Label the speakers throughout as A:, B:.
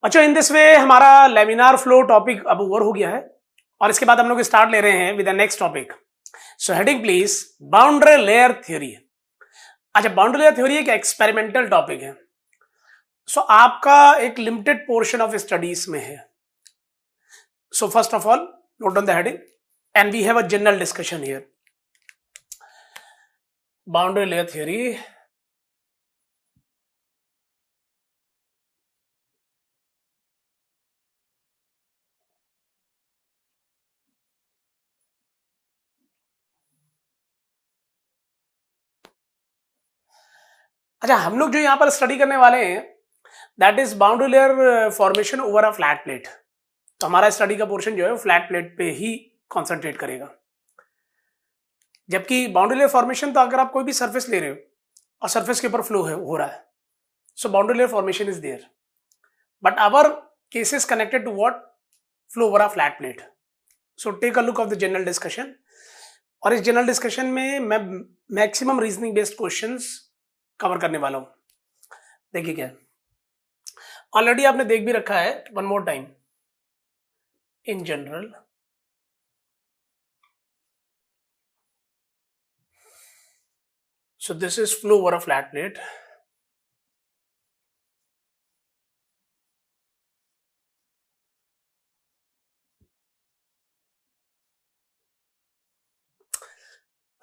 A: अच्छा, इन दिस वे हमारा laminar flow topic अब ओवर हो गया है और इसके बाद हम लोग स्टार्ट ले रहे हैं with the next topic. So heading please, boundary layer theory. अच्छा, बाउंड्री लेयर थ्योरी एक एक्सपेरिमेंटल टॉपिक है. सो आपका एक लिमिटेड पोर्शन ऑफ स्टडीज में है. So first of all note down the heading and we have a general discussion here. Boundary layer theory. अच्छा, हम लोग जो यहाँ पर स्टडी करने वाले हैं that is boundary layer formation over a flat plate. तो हमारा स्टडी का पोर्शन जो है फ्लैट प्लेट पे ही कॉन्सेंट्रेट करेगा. जबकि बाउंड्री लेयर फॉर्मेशन तो अगर आप कोई भी सरफेस ले रहे हो और सरफेस के ऊपर फ्लो हो रहा है, so boundary layer formation is there. But our case is connected to what? Flow over a flat plate. So take a look of the general discussion. और इस जनरल डिस्कशन में मैं maximum reasoning based questions cover करने वाला हूं. देखिए क्या, already आपने देख भी रखा है. One more time. In general, so this is flow over a flat plate.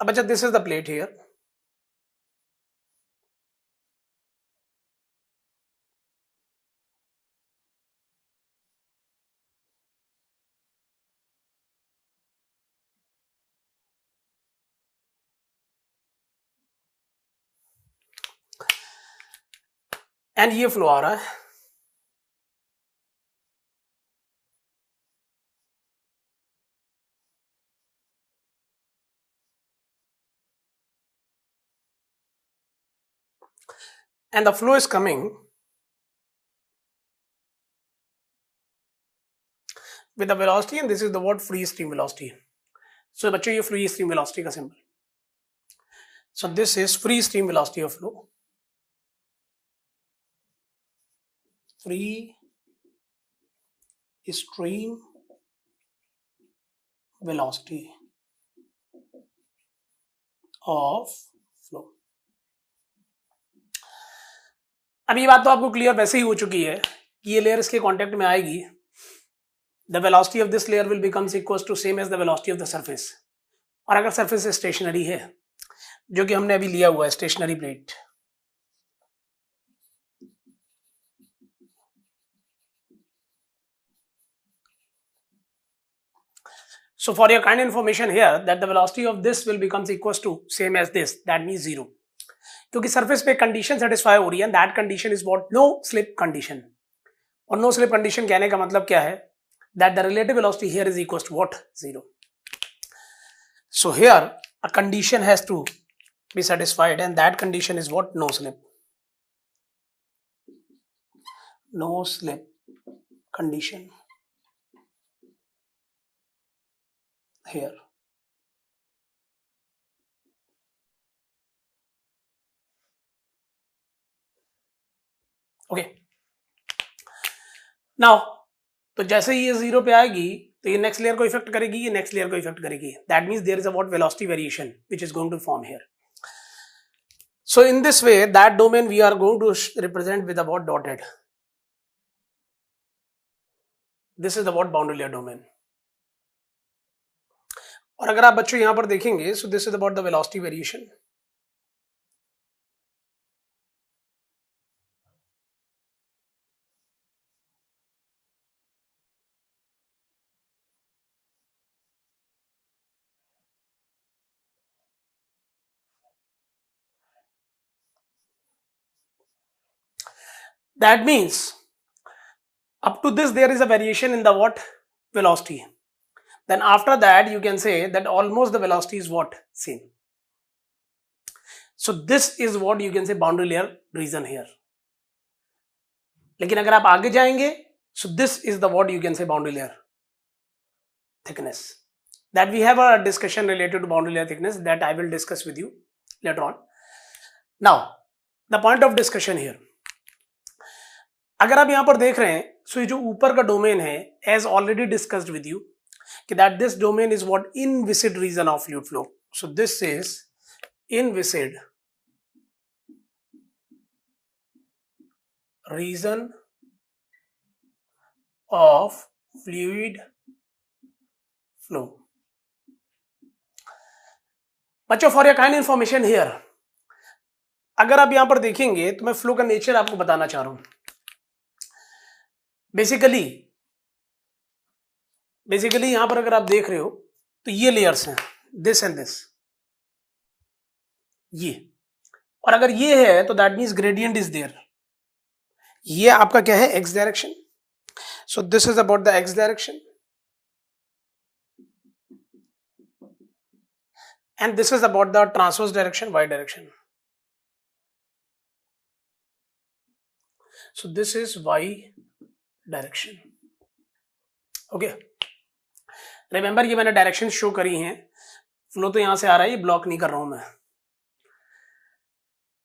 A: But this is the plate here. And ये फ्लो आ रहा है. and the flow is coming with the velocity and this is the what? Free stream velocity. So बच्चों ये free stream velocity का symbol. So this is free stream velocity of flow. Free stream velocity of flow. अब ये बात तो आपको clear वैसे ही हो चुकी है कि ये लेयर इसके कांटेक्ट में आएगी. The velocity of this layer will becomes equals to same as the velocity of the surface. और अगर सरफेस स्टेशनरी है, जो कि हमने अभी लिया हुआ है stationary plate, so for your kind information here that the velocity of this will becomes equals to same as this, that means 0. क्योंकि सरफेस पे कंडीशन सेटिस्फाई हो रही है, that condition is what? No slip condition. और no slip condition कहने का मतलब क्या है? That the relative velocity here is equals to what? 0. So here a condition has to be satisfied and that condition is what? No slip. No slip condition here. Okay, now तो जैसे ही ये 0 पे आएगी तो ये नेक्स्ट लेयर को effect करेगी, ये नेक्स्ट लेयर को इफेक्ट करेगी. That means there is a what? Velocity variation which is going to form here. So in this way that domain we are going to represent with a what? Dotted. This is the what? Boundary layer domain. और अगर आप बच्चों यहां पर देखेंगे, so this is about the velocity variation. That means up to this there is a variation in the what? Velocity. Then after that you can say that almost the velocity is what? Same. So this is what you can say boundary layer region here. लेकिन अगर आप आगे जाएंगे, so this is the what you can say boundary layer thickness. That we have a discussion related to boundary layer thickness that I will discuss with you later on. Now the point of discussion here, अगर आप यहां पर देख रहे हैं सो ये जो ऊपर का डोमेन है, as already discussed with you, कि that this domain is what inviscid region of fluid flow. So this is inviscid region of fluid flow. बच्चों, for your kind information here, अगर आप यहां पर देखेंगे तो मैं फ्लो का नेचर आपको बताना चाह रहा हूं. बेसिकली यहां पर अगर आप देख रहे हो तो ये लेयर्स हैं, दिस एंड दिस, ये, और अगर ये है तो that means gradient is there. ये आपका क्या है, x direction. So this is about the x direction and this is about the transverse direction, y direction. So this is y direction. Okay, remember ये मैंने डायरेक्शन शो करी हैं. Flow तो यहां से आ रहा है, ये ब्लॉक नहीं कर रहा हूं मैं.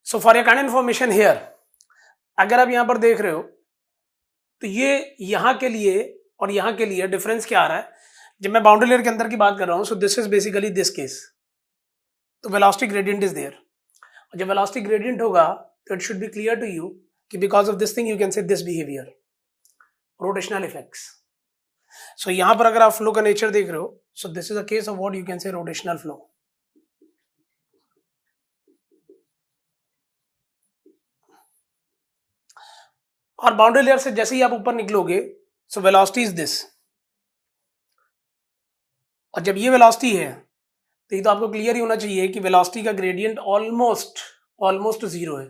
A: सो for your kind information here, अगर आप यहां पर देख रहे हो तो ये यहां के लिए और यहां के लिए डिफरेंस क्या आ रहा है. जब मैं बाउंड्री लेयर के अंदर की बात कर रहा हूं, so this is basically this case, तो वेलोसिटी ग्रेडियंट इज देयर. और जब वेलोसिटी ग्रेडियंट होगा तो it should be clear to you कि because of this thing you can say this behaviour, rotational effects. So यहां पर अगर आप फ्लो का नेचर देख रहे हो, सो this is a case of what you can से रोटेशनल फ्लो. और बाउंड्री लेयर से जैसे ही आप ऊपर निकलोगे, सो वेलोसिटी इज दिस, और जब ये वेलोसिटी है तो ये तो आपको क्लियर ही होना चाहिए कि वेलोसिटी का ग्रेडियंट ऑलमोस्ट जीरो है.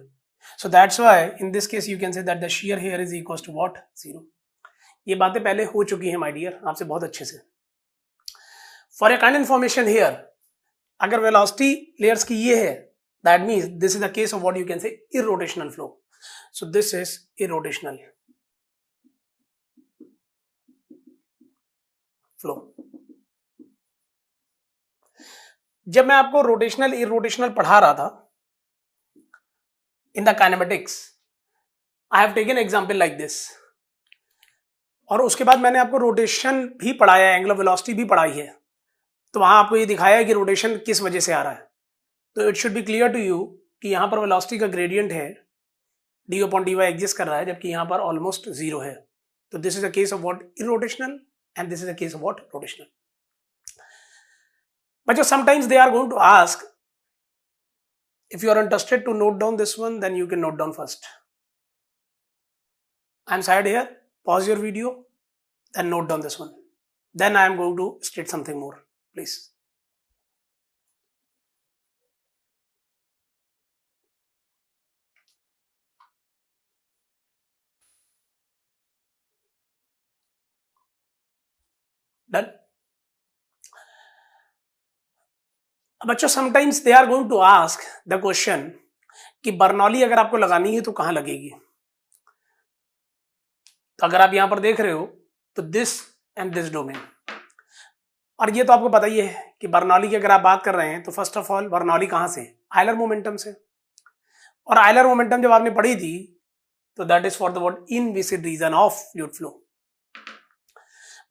A: So that's why in this case you can say that the shear here is equal to what, zero. ये बातें पहले हो चुकी हैं माय डियर, आपसे बहुत अच्छे से. For a kind information here, अगर वेलोसिटी लेयर्स की ये है, that means this is the case of what you can से irrotational flow. So this is irrotational flow. जब मैं आपको रोटेशनल इरोटेशनल पढ़ा रहा था in the kinematics, I have taken example like this, और उसके बाद मैंने आपको रोटेशन भी पढ़ाया, एंगुलर वेलोसिटी भी पढ़ाई है. तो वहां आपको ये दिखाया है कि रोटेशन किस वजह से आ रहा है. तो it should be clear to you कि यहां पर वेलोसिटी का ग्रेडियंट है, d upon d y exist कर रहा है, जबकि यहां पर ऑलमोस्ट जीरो है. तो this is a case of what, irrotational, and this is a case of what, rotational. But sometimes they are going to ask, if you are interested to note down this one, then you can note down first. I'm side here, pause your video, then note down this one. Then I am going to state something more, please. Done? बच्चों, sometimes they are going to ask the question कि Bernoulli अगर आपको लगानी है तो कहां लगेगी. तो अगर आप यहां पर देख रहे हो तो दिस एंड दिस डोमेन, और ये तो आपको पता ही है कि बर्नौली की अगर आप बात कर रहे हैं तो फर्स्ट ऑफ ऑल बर्नौली कहां से, आयलर मोमेंटम से. और आयलर मोमेंटम जब आपने पढ़ी थी तो that is for the what, inviscid region of fluid flow.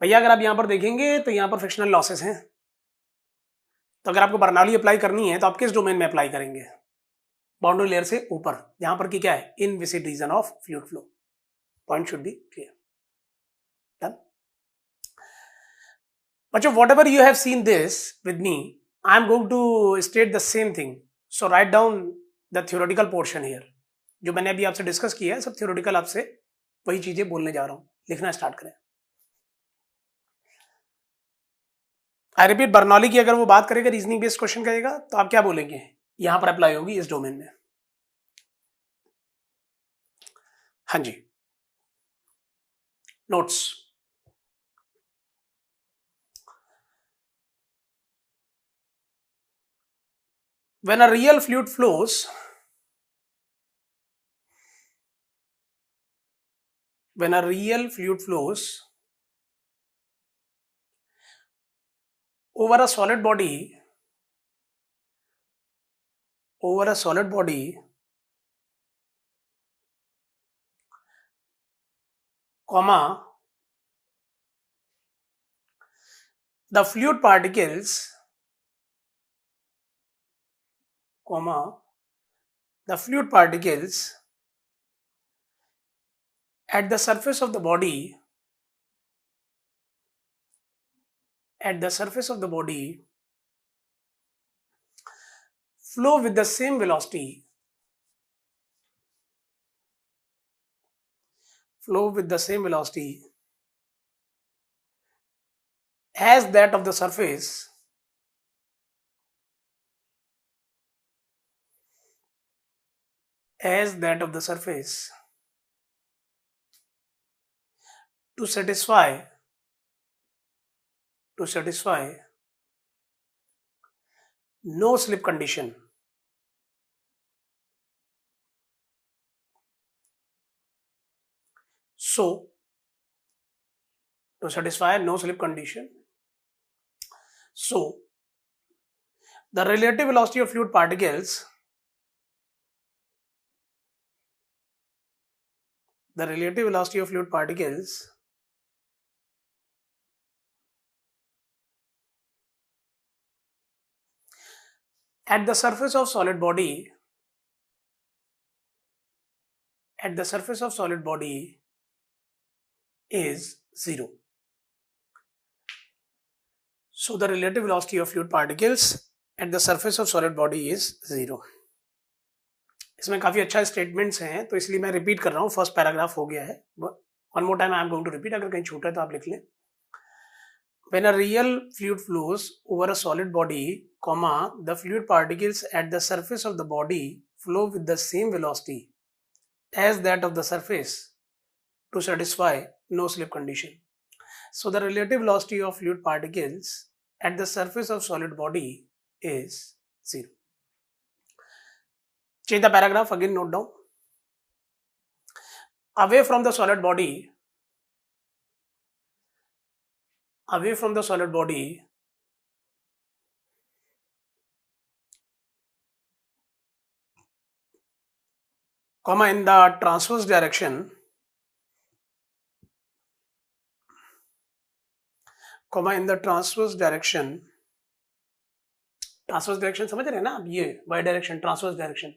A: भैया अगर आप यहां पर देखेंगे तो यहां पर फ्रिक्शनल लॉसेस हैं. तो अगर आपको बर्नौली अप्लाई करनी है तो आप किस डोमेन में अप्लाई करेंगे, बाउंड्री लेयर से ऊपर, जहां पर की क्या है, inviscid region of fluid flow. Point should be clear. Done? बच्चों, whatever you have seen this with me, I am going to state the same thing. So write down the theoretical portion here. जो मैंने अभी आपसे discuss किया है सब theoretical, आपसे वही चीजें बोलने जा रहा हूं. लिखना स्टार्ट करें. आई रिपीट, बर्नौली की अगर वो बात करेगा, रीजनिंग बेस्ड क्वेश्चन करेगा, तो आप क्या बोलेंगे, यहां पर अप्लाई होगी इस डोमेन में. हाँ जी, notes. When a real fluid flows, when a real fluid flows over a solid body, over a solid body, comma, the fluid particles, comma, the fluid particles at the surface of the body, at the surface of the body, flow with the same velocity, flow with the same velocity as that of the surface, as that of the surface, to satisfy, to satisfy no slip condition. So, to satisfy no slip condition, so the relative velocity of fluid particles, the relative velocity of fluid particles at the surface of solid body, at the surface of solid body is 0. So the relative velocity of fluid particles at the surface of solid body is 0. इसमें काफी अच्छा statements हैं, तो इसलिए मैं repeat कर रहा हूँ. फर्स्ट पैराग्राफ हो गया है. One more time I am going to repeat. अगर कहीं छूटा है तो आप लिख लें. When a real fluid flows over a solid body, comma, the fluid particles at the surface of the body flow with the same velocity as that of the surface to satisfy no slip condition. So the relative velocity of fluid particles at the surface of solid body is 0. Change the paragraph again, note down. Away from the solid body, away from the solid body, comma, in the transverse direction, comma, in the transverse direction, transverse direction समझ रहे हैं ना आप? ये y direction, transverse direction.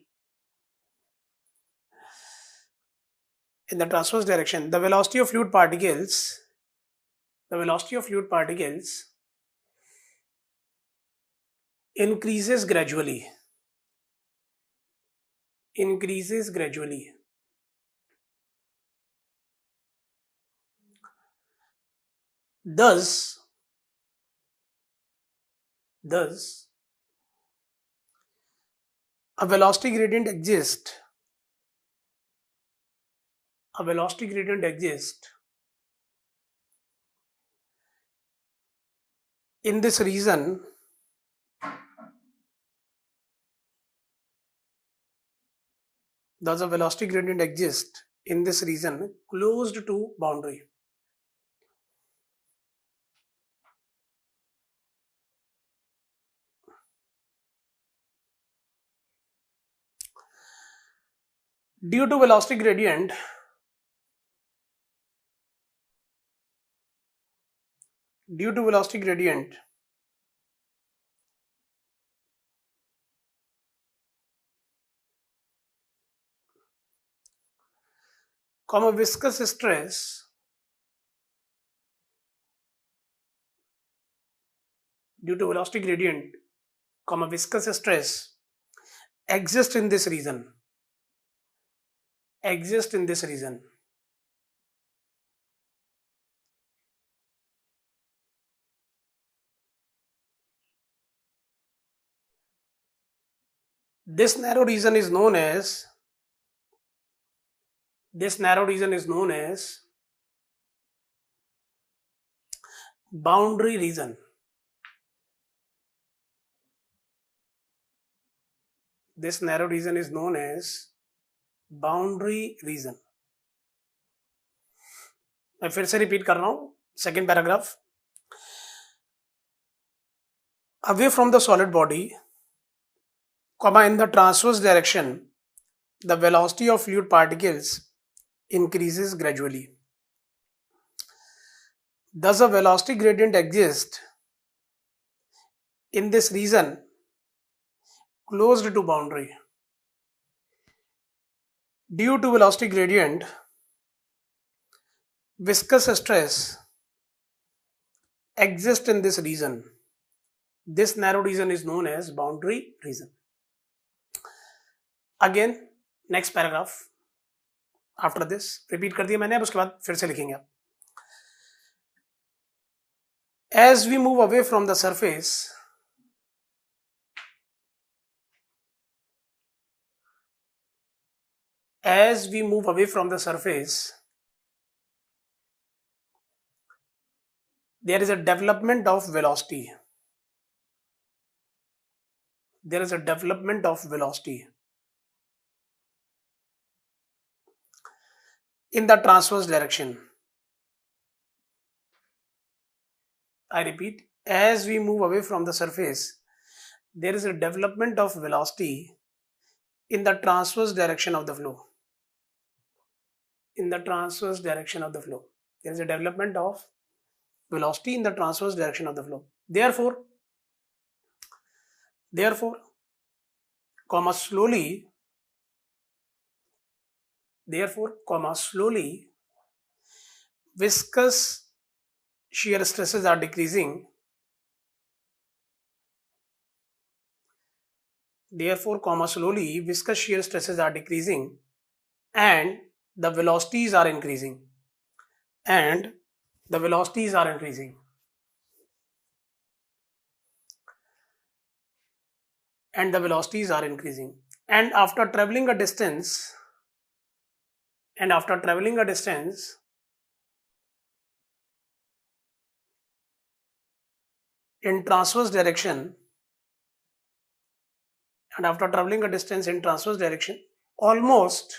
A: In the transverse direction, the velocity of fluid particles, the velocity of fluid particles increases gradually, increases gradually. Thus, a velocity gradient exists, a velocity gradient exists in this region thus a velocity gradient exists in this region closed to boundary. Due to velocity gradient, due to velocity gradient, comma, viscous stress, due to velocity gradient, comma, viscous stress exists in this region, exist in this region. This narrow region is known as, this narrow region is known as boundary region. This narrow region is known as boundary region. मैं फिर से repeat कर रहा हूं. Second paragraph. Away from the solid body, comma, in the transverse direction, the velocity of fluid particles increases gradually. Does a velocity gradient exist in this region closed to boundary? Due to velocity gradient, viscous stress exists in this region. This narrow region is known as boundary region. Again, next paragraph. After this, repeat कर दिया मैंने, अब उसके बाद फिर से लिखेंगे आप. As we move away from the surface, as we move away from the surface, there is a development of velocity. There is a development of velocity in the transverse direction. I repeat, as we move away from the surface, there is a development of velocity in the transverse direction of the flow. In the transverse direction of the flow, there is a development of velocity in the transverse direction of the flow. Therefore, slowly, viscous shear stresses are decreasing. Slowly, viscous shear stresses are decreasing and the velocities are increasing. And the velocities are increasing. And the velocities are increasing. And after traveling a distance, in transverse direction, almost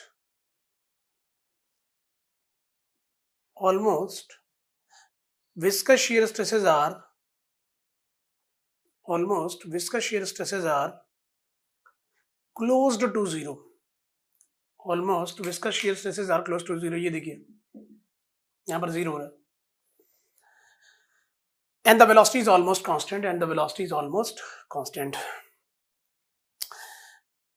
A: viscous shear stresses are close to zero. Almost viscous shear stresses are close to zero. ये देखिए यहाँ पर zero है. And the velocity is almost constant.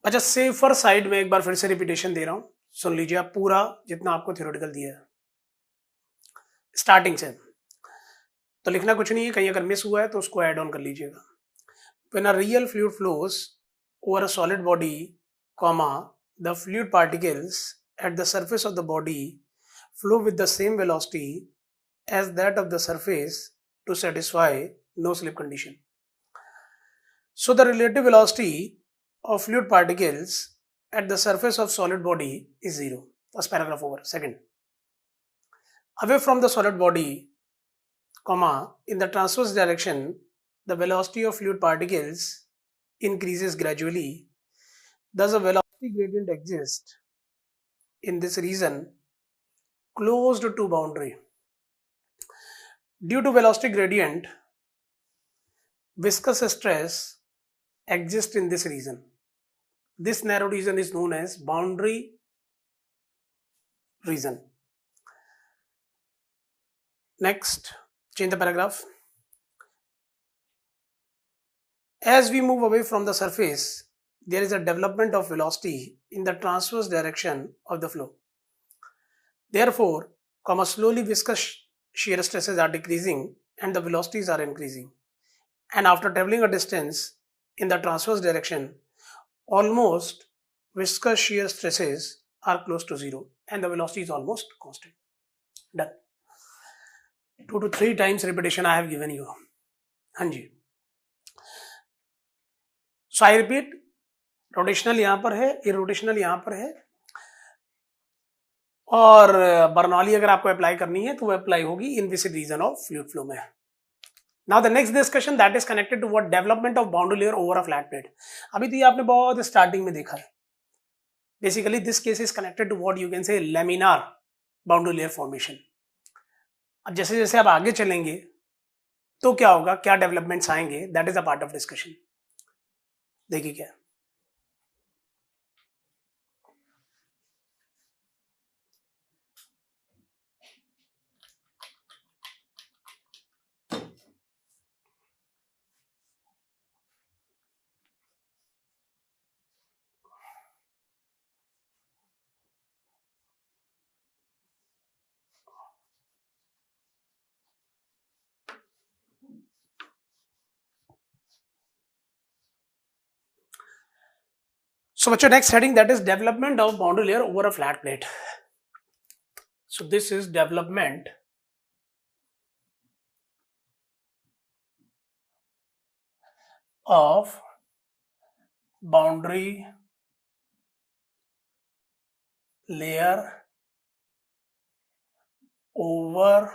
A: अच्छा, safer side में एक बार फिर से रिपीटेशन दे रहा हूं, सुन लीजिए आप पूरा जितना आपको थ्योरेटिकल दिया है स्टार्टिंग से. तो लिखना कुछ नहीं है, कहीं अगर मिस हुआ है तो उसको ऐड ऑन कर लीजिएगा. When a real fluid flows over a solid body, the fluid particles at the surface of the body flow with the same velocity as that of the surface to satisfy no slip condition. So the relative velocity of fluid particles at the surface of solid body is zero. First paragraph over. Second, away from the solid body, in the transverse direction, the velocity of fluid particles increases gradually. Thus, a velocity gradient exists in this region closed to boundary. Due to velocity gradient, viscous stress exists in this region. This narrow region is known as boundary region. Next, change the paragraph. As we move away from the surface, there is a development of velocity in the transverse direction of the flow. Therefore, slowly viscous shear stresses are decreasing and the velocities are increasing. And after traveling a distance in the transverse direction, almost viscous shear stresses are close to zero and the velocity is almost constant. Done. 2 to 3 times repetition I have given you. हाँ जी. So I repeat, rotational यहाँ पर है, irrotational यहाँ पर है, और Bernoulli अगर आपको अप्लाई करनी है तो वो अप्लाई होगी inviscid region of fluid flow में. Now the next discussion that is connected to what development of boundary layer over a flat plate. अभी तो ये आपने बहुत स्टार्टिंग में देखा है. Basically this case is connected to what you can say laminar boundary layer formation. अब जैसे जैसे आप आगे चलेंगे तो क्या होगा, क्या डेवलपमेंट्स आएंगे, that is a part of discussion. देखिए क्या So what's your next heading? That is development of boundary layer over a flat plate. So this is development of boundary layer over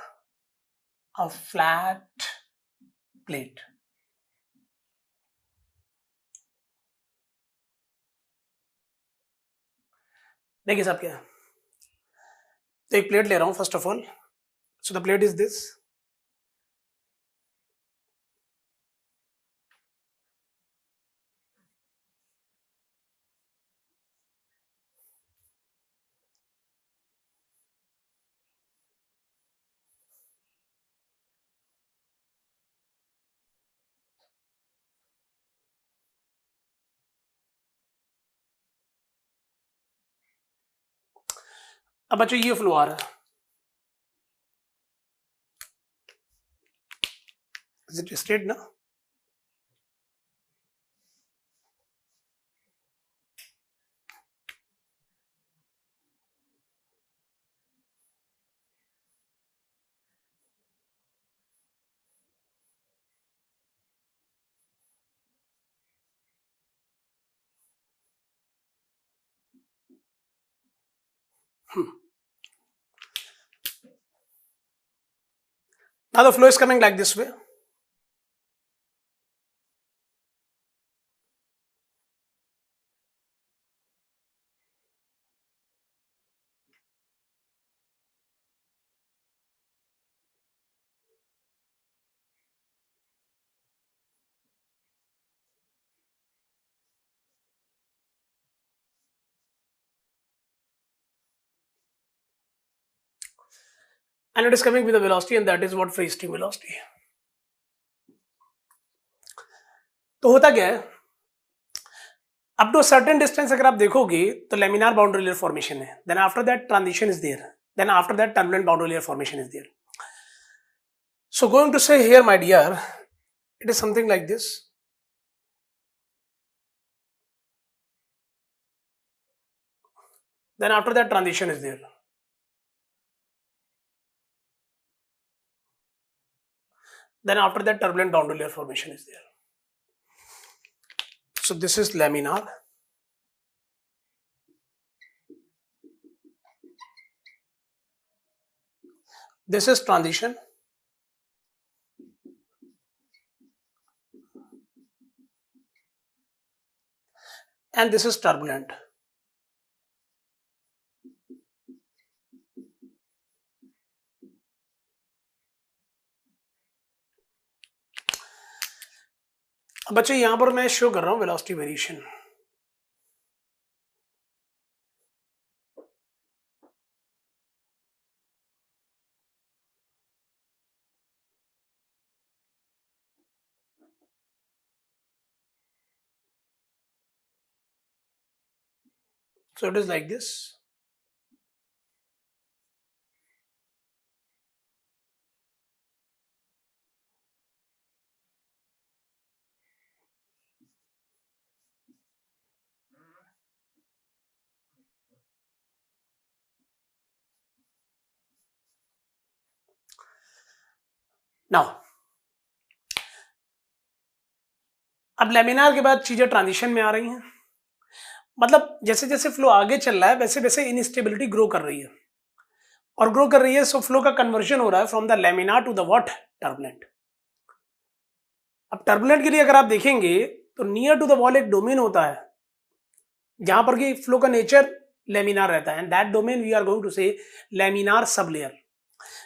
A: a flat plate. देखिए साहब क्या है, तो एक plate ले रहा हूं first of all. So the plate is this. अब बच्चों ये फ्लो आ रहा है. इज इट स्ट्रेट ना? Now the flow is coming like this way. And it is coming with a velocity, and that is what free stream velocity. तो होता क्या है, अप टू सर्टेन डिस्टेंस अगर आप देखोगे तो लेमिनार बाउंड्री लेयर फॉर्मेशन है. Then after that transition is there. Then after that turbulent boundary layer formation is there. So going to say here my dear, it is something like this. Then after that transition is there. Then after that turbulent boundary layer formation is there. So this is laminar. This is transition. And this is turbulent. अब बच्चे यहां पर मैं show कर रहा हूं velocity variation. So it is like this. Now, अब laminar के बाद चीजें ट्रांजिशन में आ रही हैं. मतलब जैसे जैसे फ्लो आगे चल रहा है वैसे वैसे इनस्टेबिलिटी ग्रो कर रही है और ग्रो कर रही है. सो फ्लो का कन्वर्जन हो रहा है from the laminar to the what, turbulent. अब टर्बुलेंट के लिए अगर आप देखेंगे तो नियर टू द वॉल एक डोमेन होता है जहां पर कि फ्लो का नेचर लेमिनार रहता है. And that domain we are going to say laminar सब layer.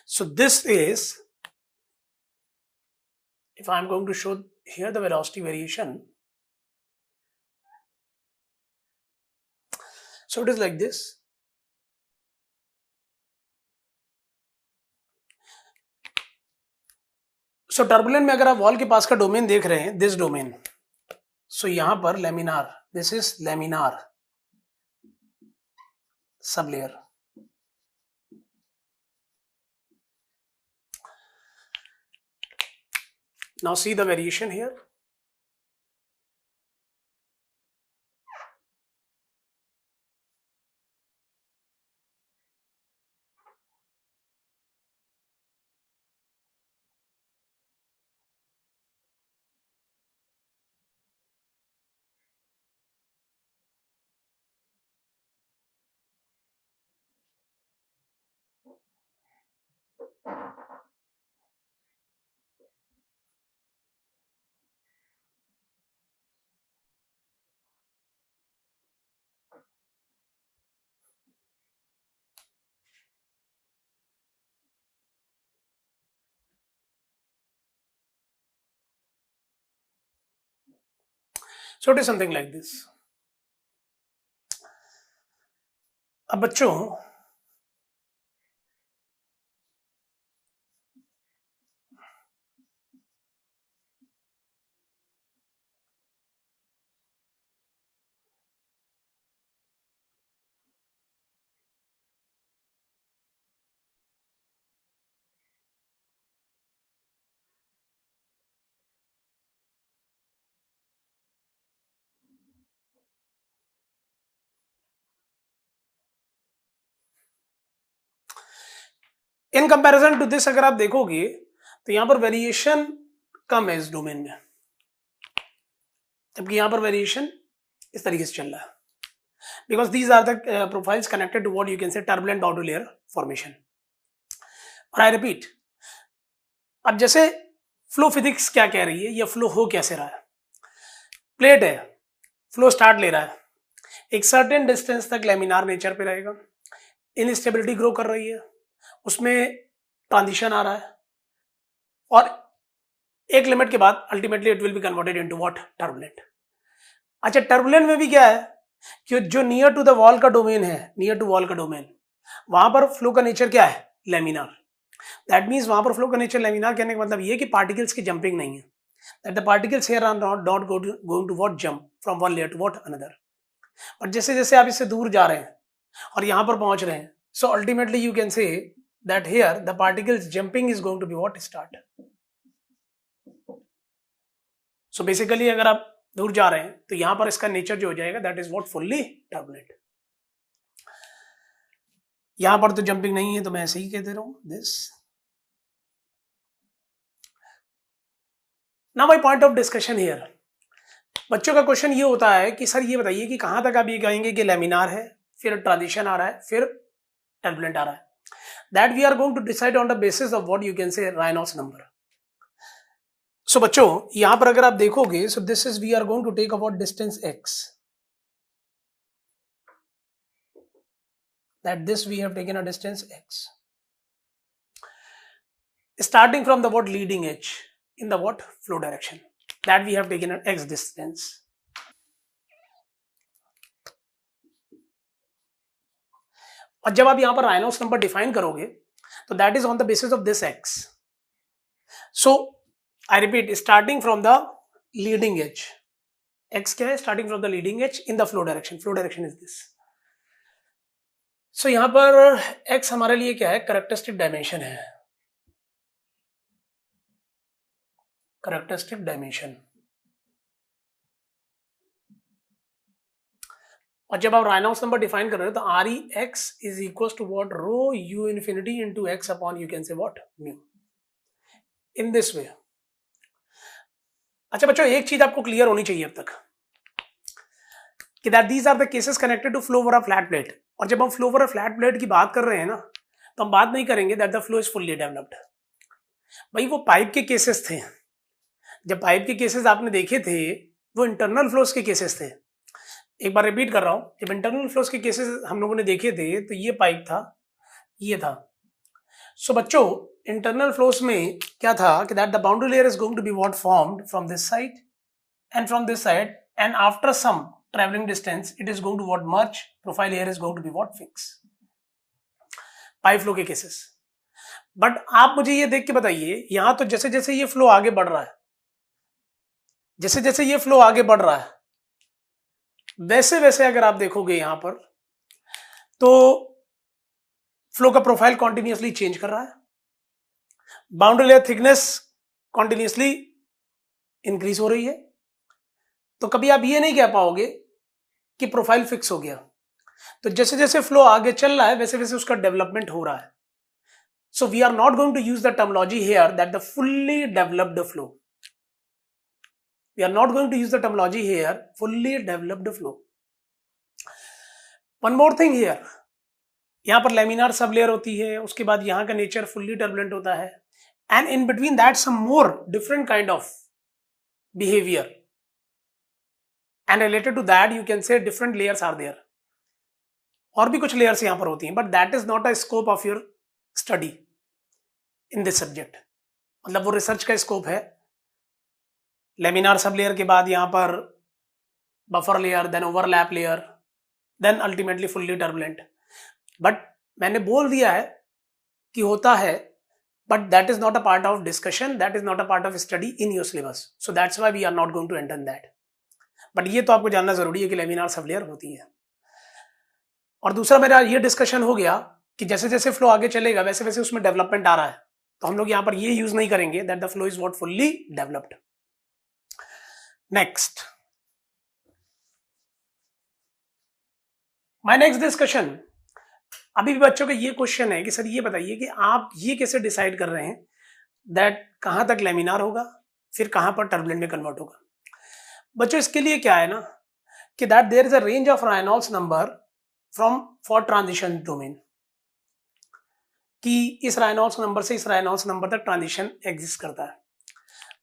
A: So this is, if I am going to show here the velocity variation, so it is like this. So turbulent में अगर आप wall के पास का domain देख रहे हैं, this domain, सो यहां पर laminar, this is laminar sub layer. Now see the variation here. So it is something like this. अब बच्चों इन कंपैरिजन टू दिस अगर आप देखोगे तो यहां पर वेरिएशन कम है इस डोमेन में, जबकि यहां पर वेरिएशन इस तरीके से चल रहा है, because these are the profiles connected to what you can say turbulent boundary layer formation. और आई रिपीट, अब जैसे फ्लो फिजिक्स क्या कह रही है या फ्लो हो कैसे रहा है, प्लेट है, फ्लो स्टार्ट ले रहा है, एक सर्टेन डिस्टेंस तक लेमिनार नेचर पे रहेगा, इनस्टेबिलिटी ग्रो कर रही है, उसमें ट्रांजिशन आ रहा है, और एक लिमिट के बाद ultimately it will be converted into what, turbulent. अच्छा, टर्बुलेंट में भी क्या है कि जो नियर टू द वॉल का डोमेन है, नियर टू वॉल का डोमेन, वहां पर फ्लो का नेचर क्या है, लेमिनार। दैट मीन्स वहां पर फ्लो का नेचर लेमिनार कहने का मतलब ये कि पार्टिकल्स की जंपिंग नहीं है, that the particles here are not going to what jump from one layer to what another. But जैसे जैसे आप इससे दूर जा रहे हैं और यहां पर पहुंच रहे हैं, so ultimately you can say that here the particles jumping is going to be what, start. So basically अगर आप दूर जा रहे हैं तो यहां पर इसका नेचर जो हो जाएगा that is what, fully turbulent. यहां पर तो जंपिंग नहीं है तो मैं ऐसे ही कह दे रहा हूं this. Now my point of discussion here, बच्चों का क्वेश्चन ये होता है कि सर ये बताइए कि कहां तक आप ये कहेंगे कि लेमिनार है, फिर ट्रांजिशन आ रहा है, फिर टर्बुलेंट आ रहा है। That we are going to decide on the basis of what you can say Reynolds number. सो बच्चों यहां पर अगर आप देखोगे, so this is we are going to take about distance x, that this we have taken a distance x, starting from the what, leading edge in the what, flow direction, that we have taken an x distance. और जब आप यहां पर रायनॉल्ड्स number define करोगे तो that is on the basis of this x. So I repeat, starting from the leading edge, x क्या है, starting from the leading edge in the flow direction, flow direction is this. सो यहां पर x हमारे लिए क्या है, characteristic dimension है, कैरेक्टरिस्टिक डायमेंशन। और जब आप रायनॉल्ड्स नंबर डिफाइन कर रहे हो तो R e x is equal to what, rho u infinity into x upon you can say what, mu, in this way. अच्छा बच्चों, एक चीज आपको क्लियर होनी चाहिए अब तक कि that these are the cases connected to flow over a flat plate. और जब हम flow over a flat plate की बात कर रहे हैं ना, तो हम बात नहीं करेंगे that the flow is fully developed. भाई वो पाइप के केसेस थे, जब पाइप के केसेस आपने देखे थे वो इंटरनल फ्लोस के केसेस थे। एक बार रिपीट कर रहा हूं, जब इंटरनल फ्लोस के केसेस हम लोगों ने देखे थे तो ये पाइप था, ये था। सो बच्चों इंटरनल फ्लोस में क्या था कि that the boundary layer is going to be what, formed from this side and from this side, and after some traveling distance it is going to what, merge, profile here is going to be what, fix, pipe flow के cases. But आप मुझे ये देख के बताइए, यहां तो जैसे जैसे ये फ्लो आगे बढ़ रहा है, जैसे जैसे ये फ्लो आगे बढ़ रहा है, वैसे वैसे अगर आप देखोगे यहां पर तो फ्लो का प्रोफाइल कॉन्टिन्यूसली चेंज कर रहा है, boundary layer thickness continuously increase हो रही है। तो कभी आप ये नहीं कह पाओगे कि प्रोफाइल फिक्स हो गया। तो जैसे जैसे फ्लो आगे चल रहा है वैसे वैसे उसका डेवलपमेंट हो रहा है। So we are not going to use the terminology here that the fully developed flow, we are not going to use the terminology here fully developed flow. One more thing here, यहां पर laminar sub layer होती है, उसके बाद यहां का nature fully turbulent होता है, and in between that some more different kind of behaviour, and related to that you can say different layers are there, और भी कुछ layers यहां पर होती हैं, but that is not a scope of your study in this subject। मतलब वो research का स्कोप है। लेमिनार सब लेयर के बाद यहां पर buffer layer, then overlap layer, then ultimately fully turbulent. But मैंने बोल दिया है कि होता है, but that is not a part of discussion, that is not a part of study in your syllabus, so that's why we are not going to enter that. but ये तो आपको जानना जरूरी है कि लेमिनार सब लेयर होती है. और दूसरा मेरा ये डिस्कशन हो गया कि जैसे जैसे फ्लो आगे चलेगा वैसे वैसे उसमें डेवलपमेंट आ रहा है, तो हम लोग यहां पर ये यूज नहीं करेंगे that the flow is what fully developed. Next, my next discussion. अभी भी बच्चों का ये क्वेश्चन है कि सर ये बताइए कि आप ये कैसे डिसाइड कर रहे हैं दैट कहां तक लेमिनार होगा फिर कहां पर टर्बुलेंट में कन्वर्ट होगा. बच्चों इसके लिए क्या है ना कि that there is a range of Reynolds number from for transition domain, कि इस रेनॉल्ड्स नंबर से इस रेनॉल्ड्स नंबर तक ट्रांजिशन एग्जिस्ट करता है.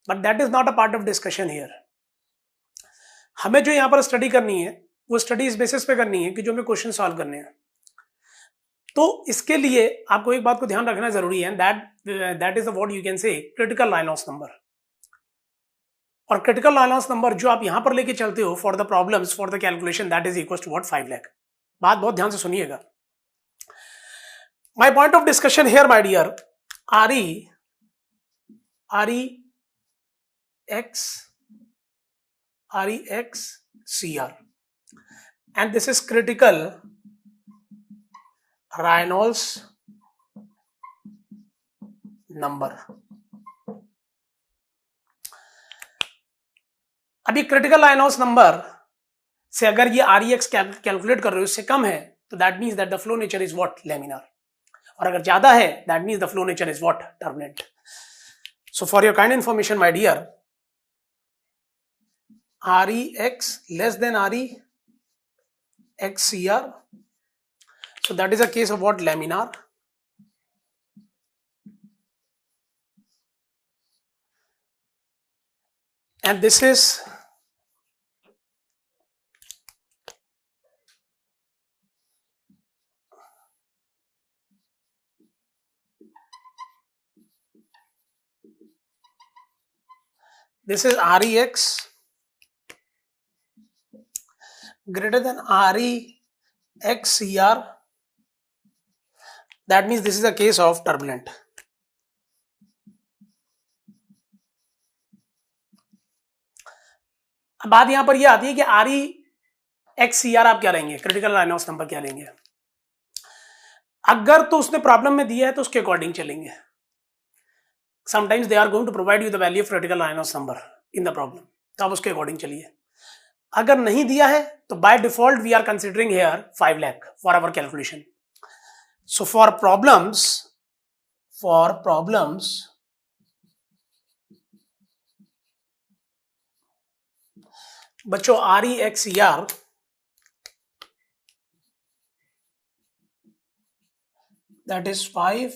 A: But that is not a part of discussion here. हमें जो यहाँ पर स्टडी करनी है वो स्टडी इस बेसिस पे करनी है कि जो हमें क्वेश्चन सॉल्व करने हैं. तो इसके लिए आपको एक बात को ध्यान रखना जरूरी है, that is what you can say critical Reynolds number. और क्रिटिकल रेनॉल्ड्स नंबर जो आप यहां पर लेके चलते हो for the problems for the calculation that is equal to what 5 lakh. बात बहुत ध्यान से सुनिएगा. My point of discussion here my dear, REX CR, and this is critical Reynolds number. अभी क्रिटिकल रेनॉल्ड्स नंबर से अगर ये REX कैलकुलेट कर रहे हो इससे कम है तो that means that the flow nature is what laminar, और अगर ज्यादा है that means the flow nature is what turbulent. So for your kind information my dear, REX less than REX CR, so that is a case of what laminar. And this is REX greater than REX CR, that means this is a case of turbulent. अब बात यहां पर यह आती है कि REX CR आप क्या लेंगे, क्रिटिकल रेनॉल्ड्स नंबर क्या लेंगे. अगर तो उसने प्रॉब्लम में दिया है तो उसके अकॉर्डिंग चलेंगे. Sometimes they are going to provide you the value of critical Reynolds number in the problem, तो आप उसके अकॉर्डिंग चलिए. अगर नहीं दिया है तो by default we are considering here 5 lakh for our calculation. So for problems बच्चों REX CR that is 5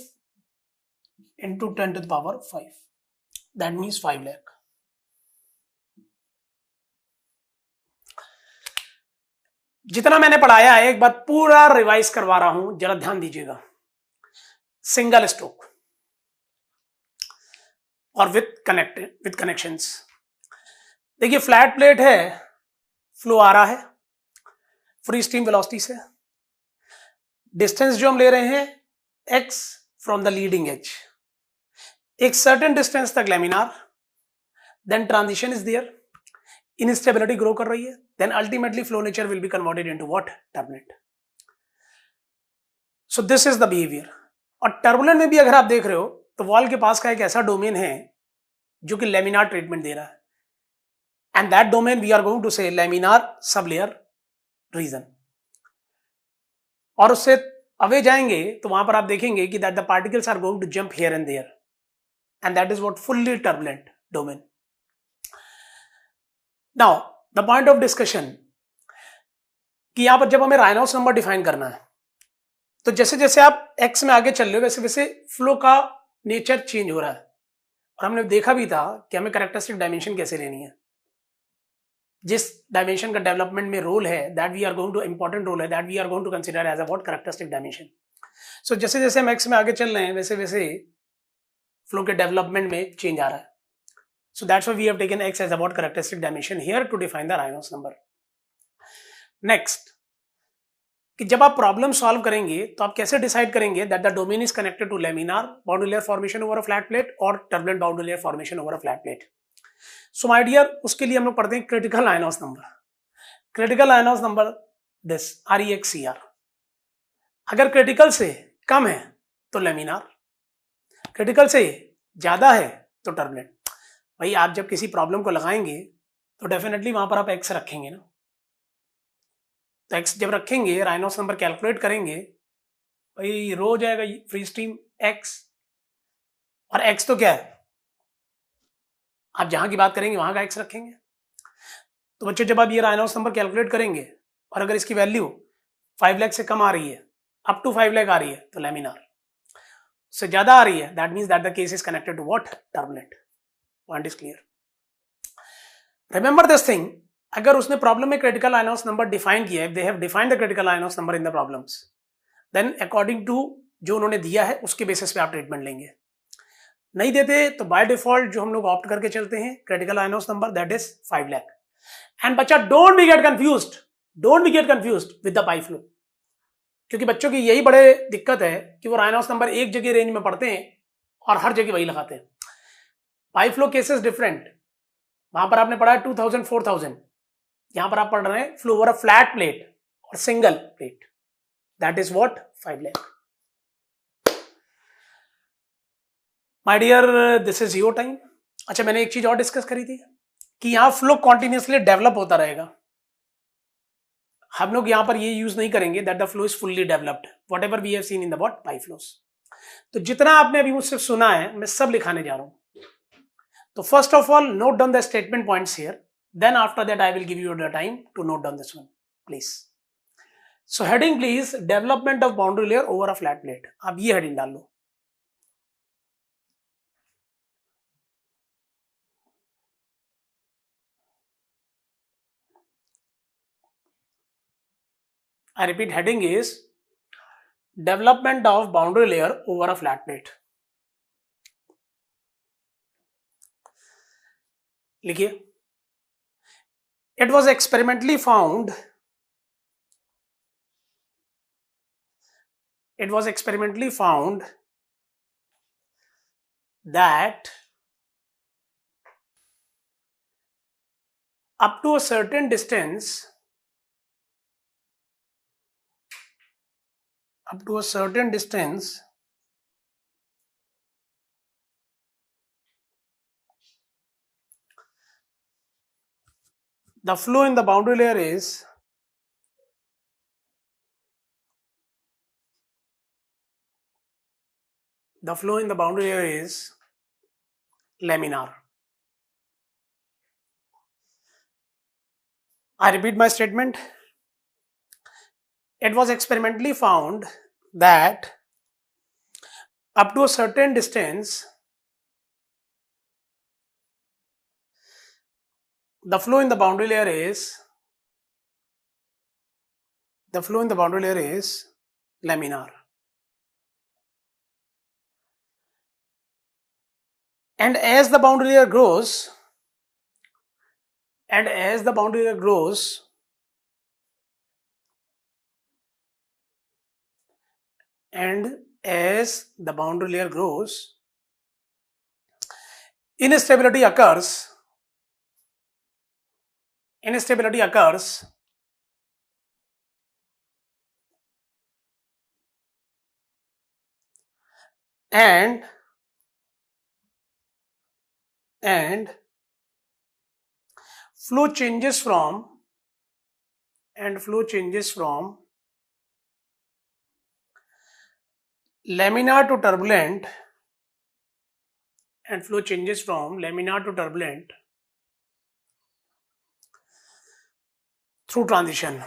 A: into 10 to the power 5, that means 5 lakh. जितना मैंने पढ़ाया है एक बार पूरा रिवाइज करवा रहा हूं, जरा ध्यान दीजिएगा. सिंगल स्ट्रोक और विथ कनेक्शंस. देखिए फ्लैट प्लेट है, फ्लो आ रहा है फ्री स्ट्रीम वेलोसिटी से. डिस्टेंस जो हम ले रहे हैं x from the leading edge, एक सर्टेन डिस्टेंस तक laminar, then transition is there, instability grow कर रही है, then ultimately flow nature will be converted into what turbulent. So this is the behaviour. और टर्बुलेंट में भी अगर आप देख रहे हो तो वॉल के पास का एक ऐसा डोमेन है जो कि लेमिनार ट्रीटमेंट दे रहा है, and that domain we are going to say laminar sub layer region. और उससे अवे जाएंगे तो वहां पर आप देखेंगे कि that the particles are going to jump here and there, and that is what fully turbulent domain. Now the point of discussion कि यहां पर जब हमें रेनॉल्ड्स नंबर डिफाइन करना है तो जैसे जैसे आप x में आगे चल रहे हो वैसे वैसे फ्लो का नेचर चेंज हो रहा है. और हमने देखा भी था कि हमें कैरेक्टरिस्टिक डायमेंशन कैसे लेनी है. जिस डायमेंशन का डेवलपमेंट में रोल है that we are going to important role है that we are going to consider as a what characteristic dimension. So जैसे जैसे हम x में आगे चल रहे हैं वैसे वैसे फ्लो के डेवलपमेंट में चेंज आ रहा है. So that's why we have taken x as a what characteristic dimension here to define the Reynolds number. Next, कि जब आप प्रॉब्लम सॉल्व करेंगे तो आप कैसे डिसाइड करेंगे that the domain is connected to laminar boundary layer formation over a flat plate और turbulent boundary layer formation over a flat plate? So my dear, उसके लिए हम लोग पढ़ते हैं क्रिटिकल आयनोस नंबर. क्रिटिकल आयनोस नंबर दिस REXCR. अगर क्रिटिकल से कम है तो लेमिनार, क्रिटिकल से ज्यादा है तो टर्बुलेंट. भाई आप जब किसी प्रॉब्लम को लगाएंगे तो डेफिनेटली वहां पर आप एक्स रखेंगे ना. तो एक्स जब रखेंगे, राइनोस नंबर कैलकुलेट करेंगे, भाई रो हो जाएगा फ्री स्ट्रीम एक्स. और एक्स तो क्या है, आप जहां की बात करेंगे वहां का एक्स रखेंगे. तो बच्चों जब आप ये राइनोस नंबर कैलकुलेट करेंगे और अगर इसकी वैल्यू 5 लाख से कम आ रही है, अप टू 5 लाख आ रही है तो लेमिनार, से ज्यादा आ रही है that means that the case is connected to what, turbulent. Point is clear. Remember this thing, अगर उसने प्रॉब्लम में क्रिटिकल आयनोस नंबर डिफाइन किया है, they have defined the critical आयनोस number in the problems, then according to जो उन्होंने दिया है उसके बेसिस पे आप ट्रीटमेंट लेंगे. नहीं देते तो बाय डिफॉल्ट जो हम लोग ऑप्ट करके चलते हैं, क्रिटिकल आयनोस number that is 5 lakh. And बच्चा don't be get confused, don't be get confused with the pipe flow, क्योंकि बच्चों की यही बड़े दिक्कत है कि वो राइनोस नंबर एक जगह रेंज में पढ़ते हैं और हर जगह वही लगाते हैं. पाई फ्लो केसेस डिफरेंट. वहां पर आपने पढ़ा है 2000 4000, यहां पर आप पढ़ रहे हैं flow over a flat plate और single plate, that is what, 5 lakh. My dear, this is your time. अच्छा, मैंने एक चीज और डिस्कस करी थी कि यहां फ्लो कॉन्टिन्यूसली डेवलप होता रहेगा. हम लोग यहां पर ये यूज नहीं करेंगे that the flow is fully developed, whatever we have seen in the what, pipe flows. तो जितना आपने अभी मुझसे सुना है मैं सब लिखाने जा रहा हूं. तो first of all note down the statement points here, then after that I will give you the time to note down this one please. So heading please, development of boundary layer over a flat plate. आप ये heading डाल लो. I repeat, heading is development of boundary layer over a flat plate. लिखिए, it was experimentally found that up to a certain distance, the flow in the boundary layer is laminar. I repeat my statement. It was experimentally found that up to a certain distance, the flow in the boundary layer is laminar. And as the boundary layer grows, instability occurs, and flow changes from laminar to turbulent, through transition.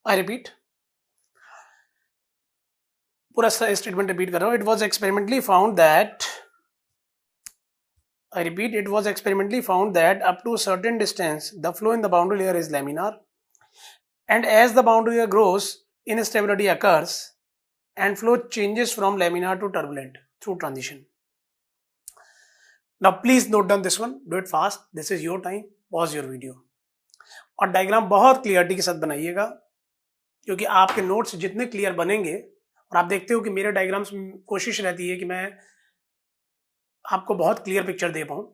A: I repeat, पूरा statement repeat कर रहा हूं. It was experimentally found that up to a certain distance the flow in the boundary layer is laminar, and as the boundary layer grows instability occurs and flow changes from laminar to turbulent. through transition. Now please note down this one, do it fast, this is your time, pause your video. और diagram बहुत clarity के साथ बनाइएगा, क्योंकि आपके notes जितने clear बनेंगे, और आप देखते हो कि मेरे डायग्राम्स में कोशिश रहती है कि मैं आपको बहुत क्लियर पिक्चर दे पाऊँ,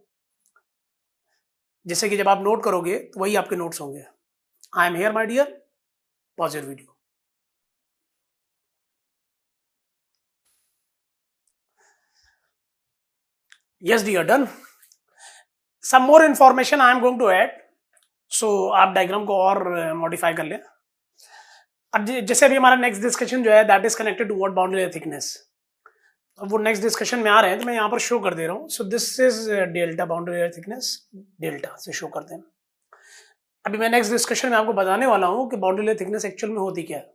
A: जिससे कि जब आप नोट करोगे तो वही आपके नोट्स होंगे. I am here my dear, pause your video. Yes dear, done. Some more information I am going to add, so आप डायग्राम को और मॉडिफाई कर लें. अब जैसे अभी हमारा नेक्स्ट डिस्कशन जो है that is connected to what boundary layer thickness. अब वो नेक्स्ट डिस्कशन में आ रहे हैं तो मैं यहाँ पर शो कर दे रहा हूँ. सो this is delta boundary layer thickness, delta से शो करते हैं. अभी मैं नेक्स्ट डिस्कशन में आपको बताने वाला हूँ कि बाउंड्री लेयर थिकनेस एक्चुअल में होती क्या है.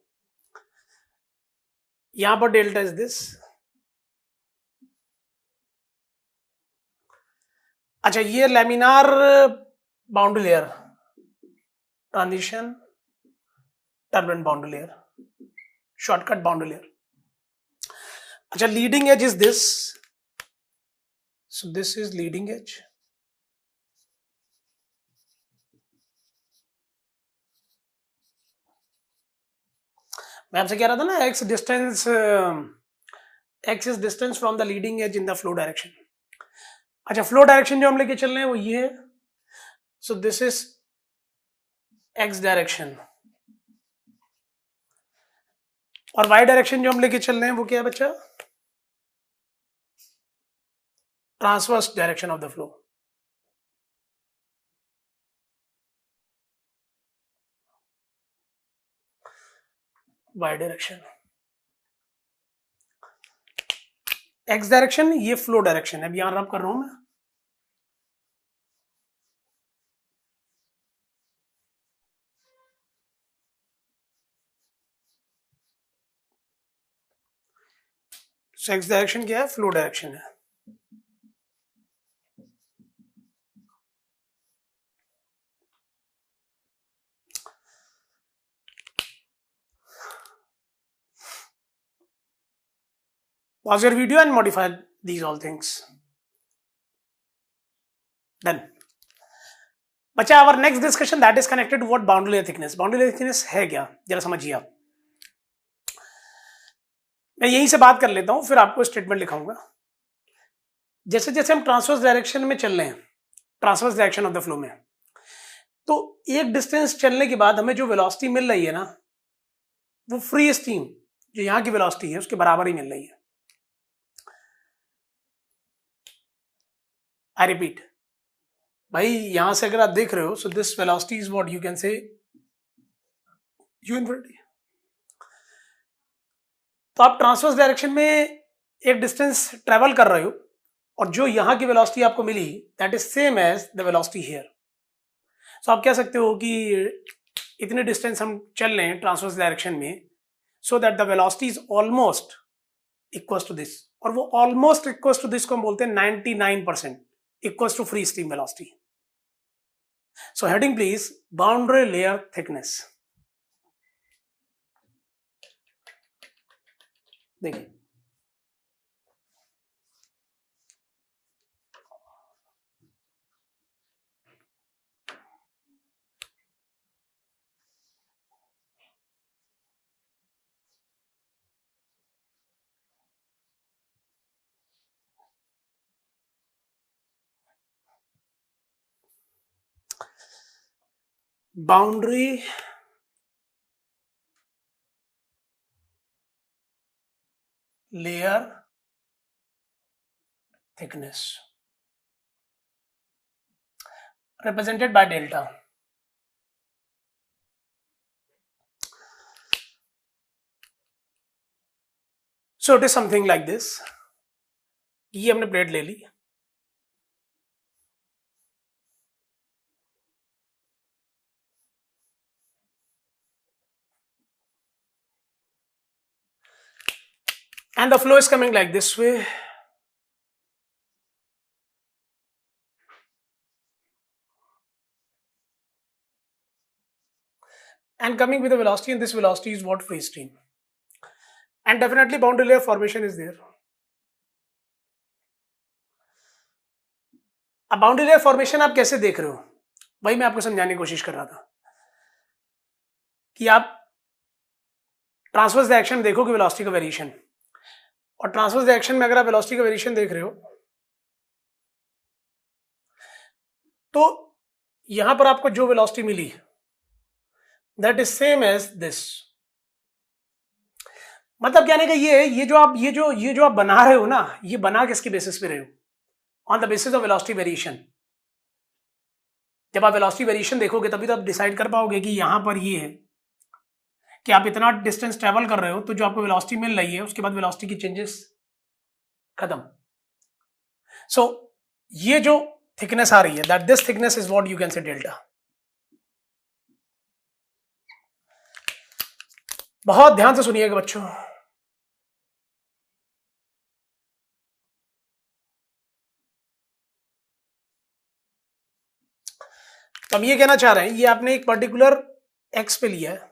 A: यहाँ पर डेल्टा इज दिस. अच्छा, ये laminar boundary layer, transition, turbulent boundary layer, shortcut boundary layer. अच्छा, leading edge is this. So this is leading edge. मैं आपसे कह रहा था ना, x is distance from the leading edge in the flow direction. अच्छा, फ्लो डायरेक्शन जो हम लेके चल रहे हैं वो ये है. So this is x direction, और वाई डायरेक्शन जो हम लेके चल रहे हैं वो क्या है बच्चा? Transverse direction of the flow. Y direction, x direction, ये फ्लो डायरेक्शन है. अब यहां रब कर रहा हूं मैं. एक्स डायरेक्शन क्या है? फ्लो डायरेक्शन है. Pause your video and modify these all things. Done. बच्चा, our next discussion that is connected to what boundary layer thickness. Boundary layer thickness है क्या, जरा समझिए आप. मैं यहीं से बात कर लेता हूं, फिर आपको स्टेटमेंट लिखाऊंगा. जैसे जैसे हम ट्रांसवर्स डायरेक्शन में चल रहे हैं, transverse direction of the flow में, तो एक डिस्टेंस चलने के बाद हमें जो वेलोसिटी मिल रही है ना, वो फ्री स्टीम जो यहां की वेलोसिटी है उसके बराबर ही मिल रही है. आई रिपीट भाई, यहां से अगर आप देख रहे हो, so this velocity is what you can से यू इनफिनिटी. तो आप ट्रांसवर्स डायरेक्शन में एक डिस्टेंस ट्रेवल कर रहे हो, और जो यहां की वेलोसिटी आपको मिली that is same as the velocity here. So आप कह सकते हो कि इतने डिस्टेंस हम चल रहे हैं ट्रांसवर्स डायरेक्शन में, so that the velocity is almost equal to this. और वो ऑलमोस्ट इक्वल टू दिस को हम बोलते हैं 99% equal to free stream velocity. So heading please, boundary layer thickness. देखिए, boundary layer thickness represented by delta. So it is something like this. ये हमने plate ले ली, and the flow is coming like this way. And coming with the velocity, and this velocity is what? Free stream. And definitely boundary layer formation is there. अब boundary layer formation आप कैसे देख रहे हो, वही मैं आपको समझाने की कोशिश कर रहा था कि आप ट्रांसवर्स डायरेक्शन में देखोगे वेलोसिटी का वेरिएशन, और ट्रांसवर्स डायरेक्शन में अगर आप वेलोसिटी का वेरिएशन देख रहे हो तो यहां पर आपको जो वेलोसिटी मिली that is same as this. मतलब कहने का ये जो आप बना रहे हो ना, ये बना किसके बेसिस पे रहे हो? On the basis of velocity variation. जब आप वेलोसिटी वेरिएशन देखोगे तभी तो आप डिसाइड कर पाओगे कि यहां पर ये है कि आप इतना डिस्टेंस ट्रेवल कर रहे हो तो जो आपको वेलोसिटी मिल रही है उसके बाद वेलोसिटी की चेंजेस खत्म। सो ये जो थिकनेस आ रही है that this thickness is what you can से डेल्टा। बहुत ध्यान से सुनिएगा बच्चों। तो हम ये कहना चाह रहे हैं, ये आपने एक पर्टिकुलर एक्स पे लिया है,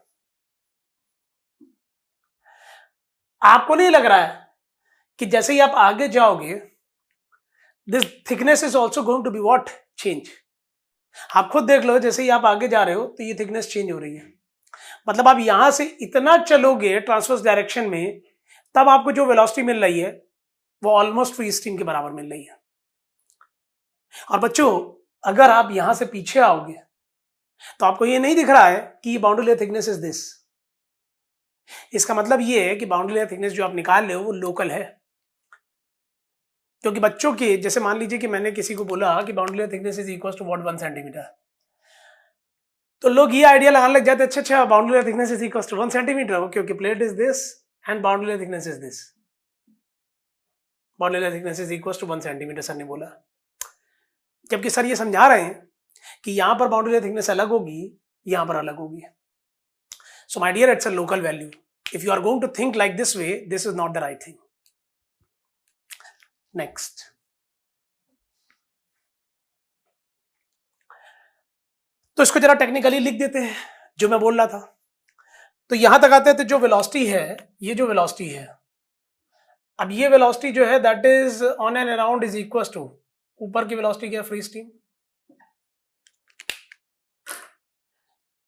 A: आपको नहीं लग रहा है कि जैसे ही आप आगे जाओगे this thickness is also going to be what change. आप खुद देख लो, जैसे ही आप आगे जा रहे हो तो ये थिकनेस चेंज हो रही है। मतलब आप यहां से इतना चलोगे ट्रांसवर्स डायरेक्शन में, तब आपको जो वेलोसिटी मिल रही है वो ऑलमोस्ट फ्री स्ट्रीम के बराबर मिल रही है। और बच्चों अगर आप यहां से पीछे आओगे तो आपको ये नहीं दिख रहा है कि ये boundary layer thickness is this. इसका मतलब ये है कि बाउंड्री लेयर थिकनेस जो आप निकाल रहे हो वो लोकल है। क्योंकि बच्चों के जैसे मान लीजिए कि मैंने किसी को बोला कि boundary layer thickness is equal to what 1 centimetre, तो लोग ये आइडिया लगाने लग जाते, अच्छा boundary layer thickness is equal to 1 centimetre क्योंकि plate is this and boundary layer thickness is this. Boundary layer thickness is equal to 1 centimetre sir ने बोला, जबकि सर ये समझा रहे हैं कि यहां पर बाउंड्री लेयर थिकनेस अलग होगी, यहां पर अलग होगी। So my dear, it's a local value. If you are going to think like this way, this is not the right thing. Next, तो इसको जरा टेक्निकली लिख देते हैं जो मैं बोल रहा था। तो यहां तक आते हैं, तो जो वेलोसिटी है, ये जो वेलोसिटी है, अब ये वेलोसिटी जो है that is on and around is equal to, ऊपर की वेलोसिटी क्या है? Free stream.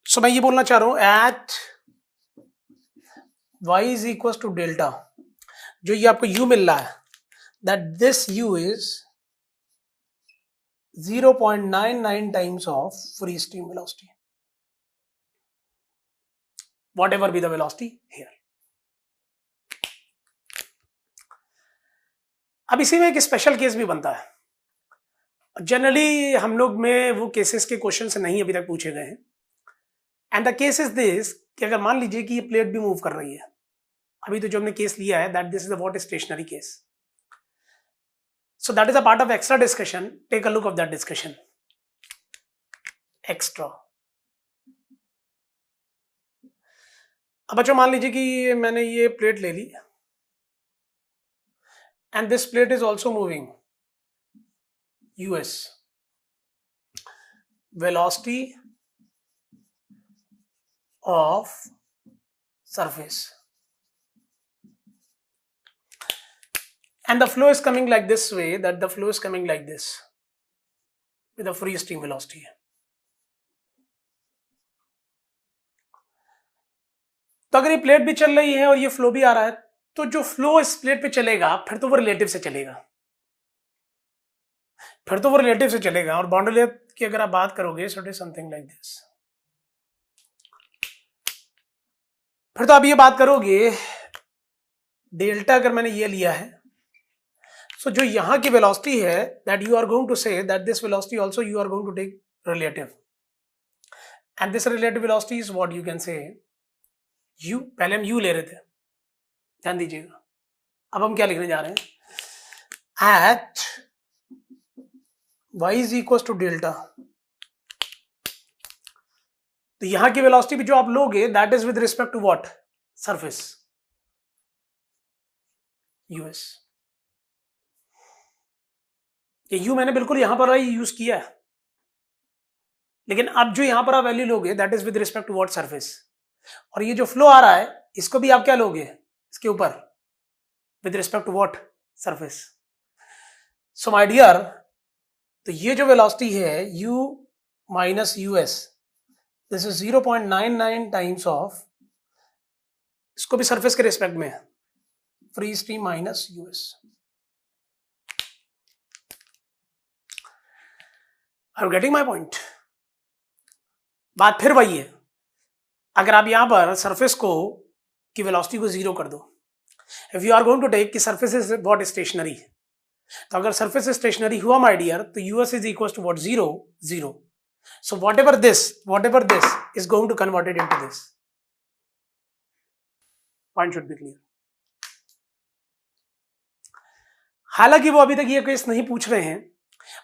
A: सो मैं ये बोलना चाह रहा हूं at y is equal to delta, जो ये आपको u मिल रहा है that this u is 0.99 times of free stream velocity, whatever be the velocity here. अब इसी में एक स्पेशल केस भी बनता है। जनरली हम लोग में वो केसेस के क्वेश्चंस नहीं अभी तक पूछे गए हैं। And the case is this कि अगर मान लीजिए कि ये प्लेट भी मूव कर रही है, अभी तो जो हमने केस लिया है that this is what stationery case. So that is a part of extra discussion, take a look of that discussion. Extra, अब बच्चों मान लीजिए कि मैंने ये प्लेट ले ली and this plate is also moving US, velocity of surface and the flow is coming like this way, that the flow is coming like this with a free stream velocity. तो अगर ये plate भी चल रही है और ये flow भी आ रहा है, तो जो फ्लो इस प्लेट पे चलेगा फिर तो वो रिलेटिव से चलेगा, और बाउंड्री लेयर की अगर आप बात करोगे so it is something like this. फिर तो आप ये बात करोगे डेल्टा, अगर मैंने ये लिया है, सो जो यहां की वेलोसिटी है that you are going to say that this velocity also you are going to take relative, and this relative velocity is what you can say u। पहले हम u ले रहे थे, ध्यान दीजिएगा। अब हम क्या लिखने जा रहे हैं? At y is equal to delta, तो यहां की वेलोसिटी भी जो आप लोगे that is with respect to what? Surface u s. ये u मैंने बिल्कुल यहां पर यूज किया है, लेकिन अब जो यहां पर आप वैल्यू लोगे that is with respect to what? Surface. और ये जो फ्लो आ रहा है इसको भी आप क्या लोगे इसके ऊपर? With respect to what? Surface. So my dear, तो ये जो वेलोसिटी है u minus u s, this is 0.99 times of, इसको भी सरफेस के रिस्पेक्ट में है, free stream minus u s. Are you getting my point? बात फिर वही है, अगर आप यहां पर सरफेस को की वेलोसिटी को जीरो कर दो, if you are going to take कि सरफेस इज व्हाट स्टेशनरी, तो अगर सरफेस स्टेशनरी हुआ माय डियर, तो u s is equal to what, zero zero. So whatever this is going to converted into this. Point should be clear. हालांकि वो अभी तक ये केस नहीं पूछ रहे हैं,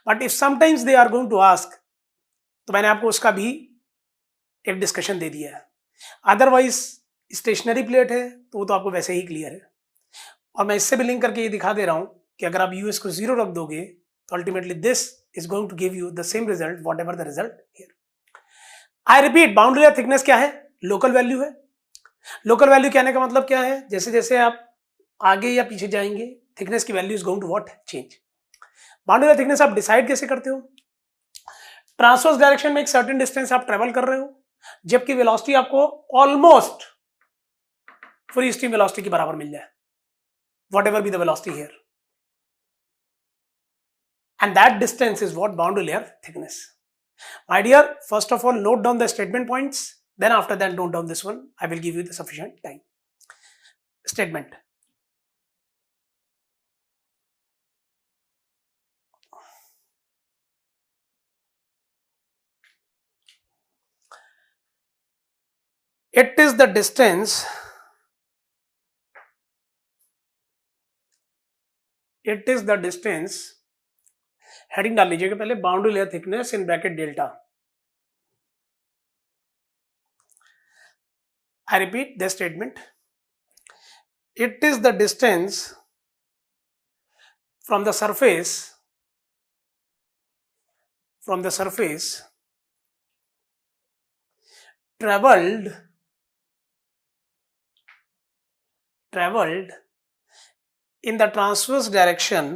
A: but if sometimes they are going to ask, तो मैंने आपको उसका भी एक डिस्कशन दे दिया है। अदरवाइज स्टेशनरी प्लेट है तो वो तो आपको वैसे ही क्लियर है, और मैं इससे भी लिंक करके ये दिखा दे रहा हूं कि अगर आप यूएस को जीरो रख दोगे तो ultimately this is going to give you the same result whatever the result here. I repeat, boundary layer thickness क्या है? लोकल वैल्यू है। लोकल वैल्यू कहने का मतलब क्या है? जैसे जैसे आप आगे या पीछे जाएंगे, थिकनेस की value is going to what, change. Boundary layer thickness आप डिसाइड कैसे करते हो? ट्रांसवर्स डायरेक्शन में एक सर्टेन डिस्टेंस आप ट्रेवल कर रहे हो, जबकि वेलोसिटी आपको ऑलमोस्ट फ्री स्ट्रीम वेलोसिटी के बराबर मिल जाए, what ever be the velocity here, and that distance is what boundary layer thickness. My dear, first of all note down the statement points, then after that note down this one, I will give you the sufficient time. Statement: it is the distance, it is the distance, heading डाल लीजिएगा पहले, boundary layer thickness in bracket delta. I repeat the statement: it is the distance from the surface traveled in the transverse direction,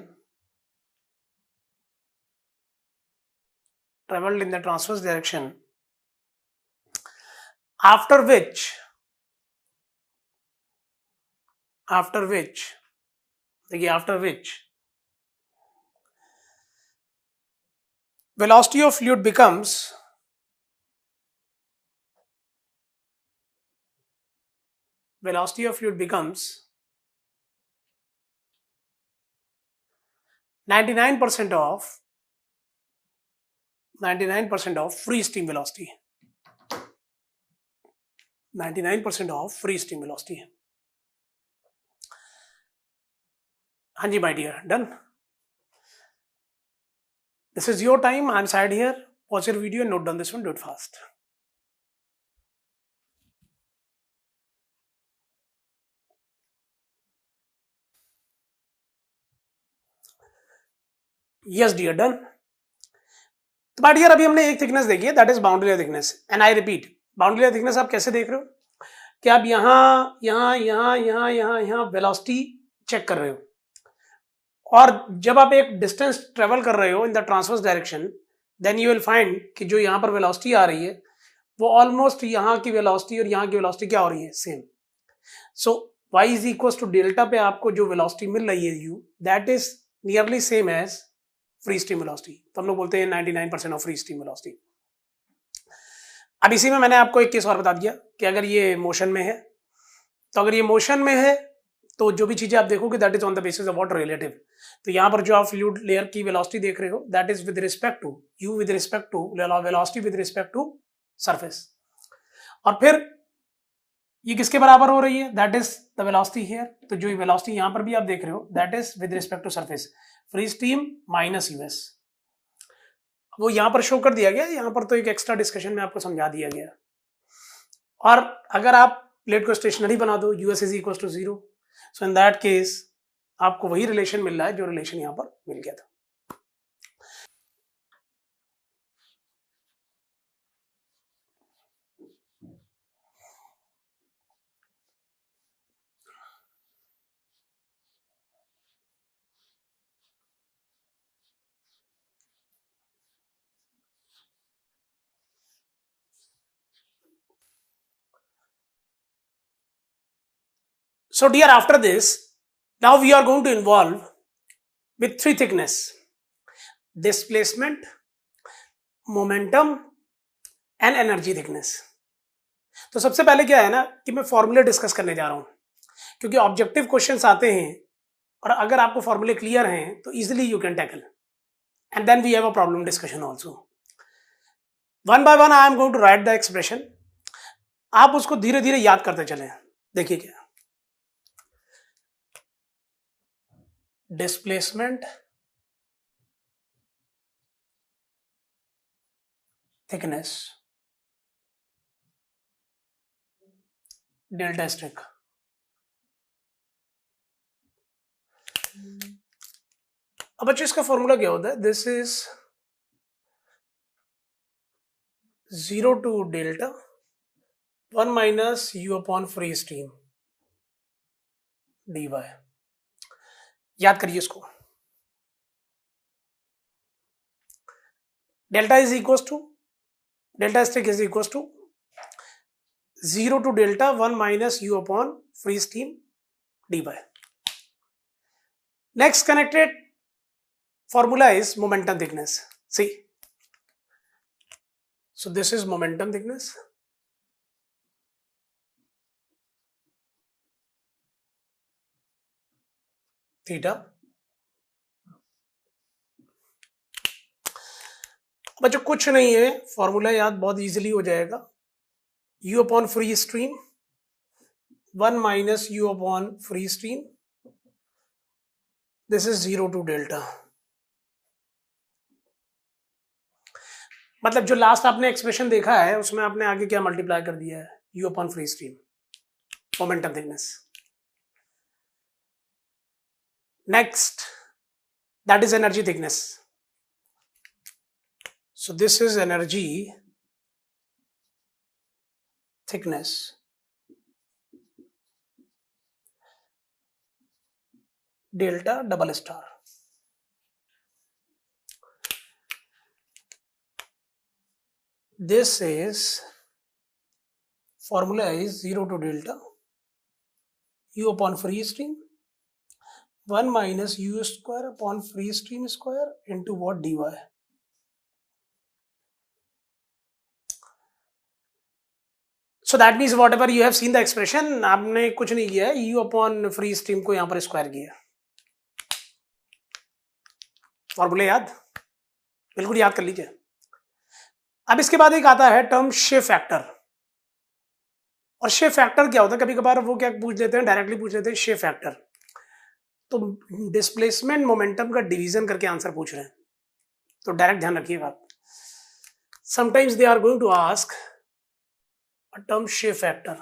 A: after which velocity of fluid becomes velocity of fluid becomes 99% of free stream velocity. 99% of free stream velocity. हाँ जी my dear, done. This is your time. I'm side here. Pause your video and note down this one. Do it fast. Yes dear, done. तो my dear, अभी हमने एक thickness देखी है, that is boundary layer thickness. And I repeat, boundary layer thickness आप कैसे देख रहे हो कि आप यहाँ वेलोसिटी चेक कर रहे हो, और जब आप एक डिस्टेंस ट्रेवल कर रहे हो in the transverse direction, then you will find कि जो यहाँ पर वेलोसिटी आ रही है वो ऑलमोस्ट यहाँ की वेलोसिटी और यहाँ की वेलोसिटी क्या हो रही है, same. So y is equal to delta पे आपको जो वेलोसिटी मिल रही है u, that is nearly same as free stream velocity. तो हम लोग बोलते हैं 99% ऑफ फ्री स्ट्रीम वेलोसिटी। अब इसी में मैंने आपको एक केस और बता दिया कि अगर ये मोशन में है, तो अगर ये मोशन में है तो जो भी चीजें आप देखोगे that is on the basis of what, relative. तो यहाँ पर जो आप फ्लूइड लेयर की वेलोसिटी देख रहे हो that is with respect to u, with respect to velocity, with respect to surface. और फिर ये किसके बराबर हो रही है, that is the velocity here. तो जो वेलोसिटी यहाँ पर भी आप देख रहे हो that is with respect to surface, free stream minus u s. वो यहाँ पर शो कर दिया गया, यहाँ पर तो एक एक्स्ट्रा डिस्कशन में आपको समझा दिया गया। और अगर आप प्लेट को स्टेशनरी बना दो, u s is equal to zero, so in that case आपको वही रिलेशन मिल रहा है जो रिलेशन यहाँ पर मिल गया था। So dear, after this, now we are going to involve with three thickness: displacement, momentum and energy thickness. तो सबसे पहले क्या है ना कि मैं फॉर्मूले डिस्कस करने जा रहा हूं, क्योंकि ऑब्जेक्टिव क्वेश्चंस आते हैं और अगर आपको फॉर्मूले क्लियर हैं तो easily you can tackle, and then we have a problem discussion also. One by one I am going to write the expression. आप उसको धीरे धीरे याद करते चले. देखिए क्या, डिस्प्लेसमेंट, थिकनेस, डेल्टा स्ट्रिक. अब बच्चों इसका फॉर्मूला क्या होता है? This is 0 to delta 1 minus u upon free stream dy. याद करिए इसको. Delta is equal to, delta streak is equal to 0 to delta 1 minus u upon free stream dy. Next connected formula is momentum thickness. See, so this is momentum thickness, theta. बच्चों कुछ नहीं है, formula याद बहुत easily हो जाएगा. u upon free stream 1 minus u upon free stream, this is 0 to delta. मतलब जो लास्ट आपने एक्सप्रेशन देखा है उसमें आपने आगे क्या मल्टीप्लाई कर दिया है? u upon free stream, momentum thickness. Next, that is energy thickness. So this is energy thickness. Delta double star. This is formula is 0 to delta u upon free stream 1 minus u square upon free stream square into what? dy. So that means whatever you have seen the expression, आपने कुछ नहीं किया है, u upon free stream को यहां पर square किया. फॉर्मूले याद, बिल्कुल याद कर लीजिए. अब इसके बाद एक आता है टर्म शेप फैक्टर. और शेप फैक्टर क्या होता है? कभी कभार वो क्या पूछ लेते हैं, डायरेक्टली पूछ लेते हैं शेप फैक्टर. तो डिस्प्लेसमेंट मोमेंटम का डिवीजन करके आंसर पूछ रहे हैं, तो डायरेक्ट ध्यान रखिएगा आप. Sometimes they are going to ask a term shape factor.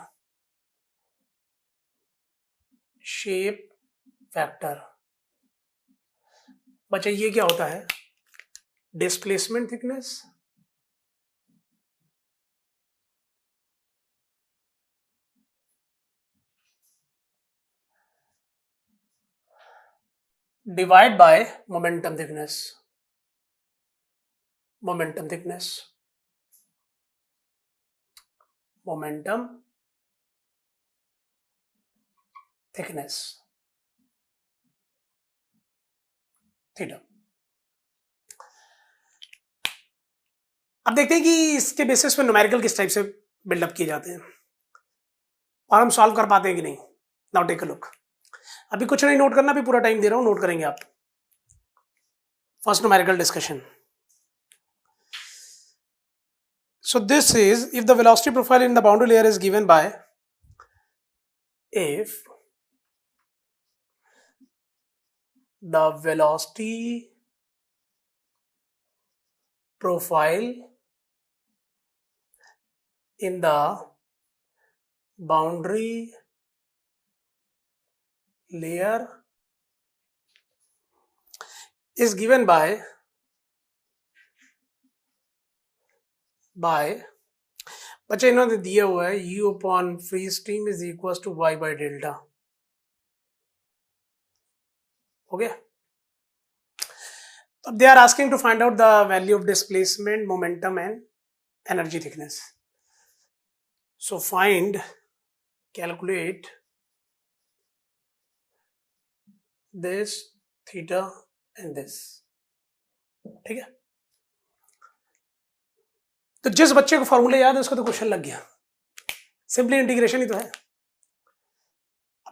A: Shape factor. बच्चा ये क्या होता है? Displacement thickness divide by momentum thickness. Momentum thickness, momentum thickness, theta. अब देखते हैं कि इसके बेसिस पे न्यूमेरिकल किस टाइप से बिल्डअप किए जाते हैं और हम सॉल्व कर पाते हैं कि नहीं. Now take a look. अभी कुछ नहीं नोट करना, अभी पूरा टाइम दे रहा हूं, नोट करेंगे आप. First numerical discussion. So this is if the velocity profile in the boundary layer is given by, if the velocity profile in the boundary layer is given by बच्चे इन्होंने दिया हुआ है u upon free stream is equals to y by delta. Okay, they are asking to find out the value of displacement, momentum and energy thickness. So find, calculate this, theta and this. ठीक है, तो जिस बच्चे को फॉर्मूले याद है उसको तो क्वेश्चन लग गया, सिंपली इंटीग्रेशन ही तो है।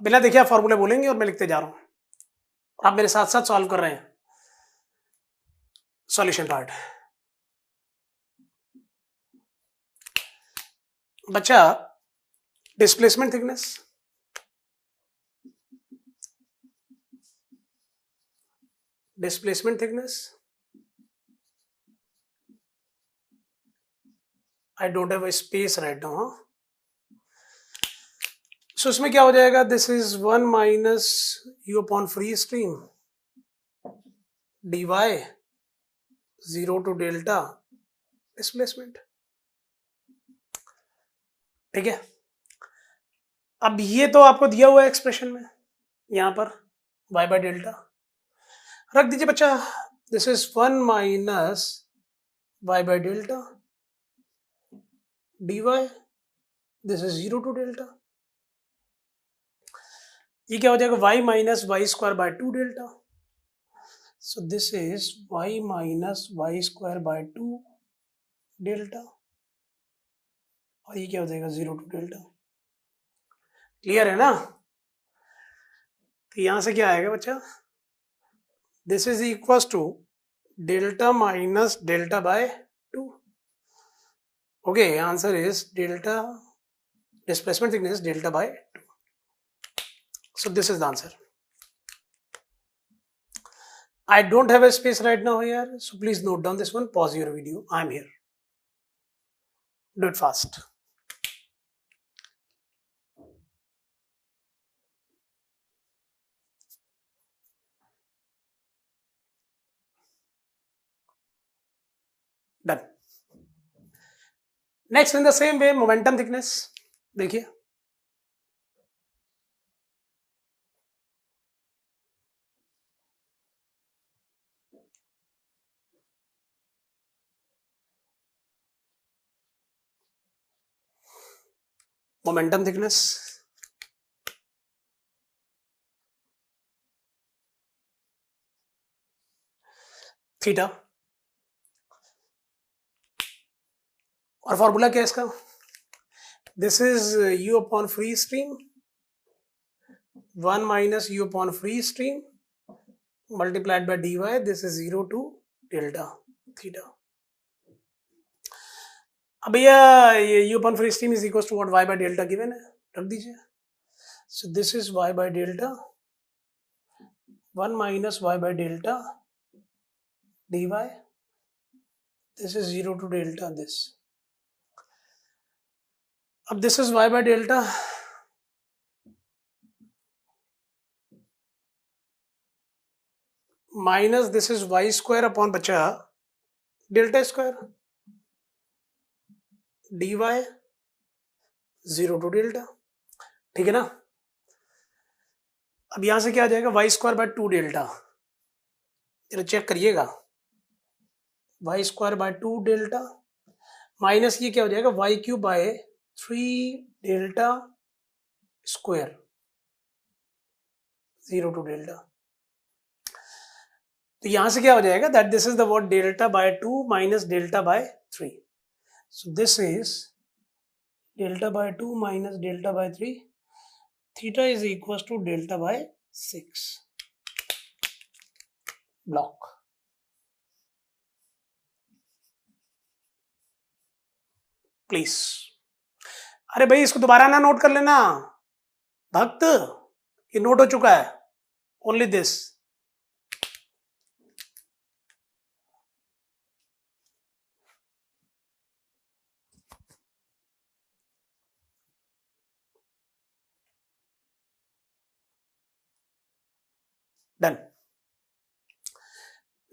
A: बिना देखे आप फॉर्मूले बोलेंगे और मैं लिखते जा रहा हूं, आप मेरे साथ साथ सॉल्व कर रहे हैं सॉल्यूशन पार्ट। बच्चा, displacement thickness, displacement thickness, I don't have a space right now. So इसमें क्या हो जाएगा, this is 1 minus u upon free stream dy 0 to delta displacement. ठीक है, अब ये तो आपको दिया हुआ है एक्सप्रेशन में, यहां पर y बाय डेल्टा रख दीजिए बच्चा। This is 1 minus y by delta dy, this is 0 to delta. ये क्या हो जाएगा, y minus y square by 2 delta. So this is y minus y square by 2 delta, और ये क्या हो जाएगा 0 टू डेल्टा। क्लियर है ना? तो यहां से क्या आएगा बच्चा, this is equal to delta minus delta by 2। Okay, answer is delta displacement thickness delta by 2. So this is the answer. I don't have a space right now here, so please note down this one, pause your video, I am here. Do it fast. Done. Next, in the same way, momentum thickness. देखिए, momentum thickness, theta, और formula क्या है इसका, this is u upon free stream 1 minus u upon free stream multiplied by dy, this is 0 to delta theta. अब भैया ये u upon free stream is equal to what, y by delta given है, रख दीजिए। So this is y by delta 1 minus y by delta dy, this is 0 to delta this. अब this is y by delta minus this is y square upon बचा delta square dy 0 to delta। ठीक है ना? अब यहां से क्या आ जाएगा, y स्क्वायर बाय 2 डेल्टा, जरा चेक करिएगा, y square by 2 delta minus ये क्या हो जाएगा, y cube by 3 delta square 0 to delta. तो यहां से क्या हो जाएगा, that this is the what delta by 2 minus delta by 3। So this is delta by 2 minus delta by 3, theta is equal to delta by 6 block. Please, अरे भाई इसको दोबारा ना नोट कर लेना भक्त, ये नोट हो चुका है, only this. Done.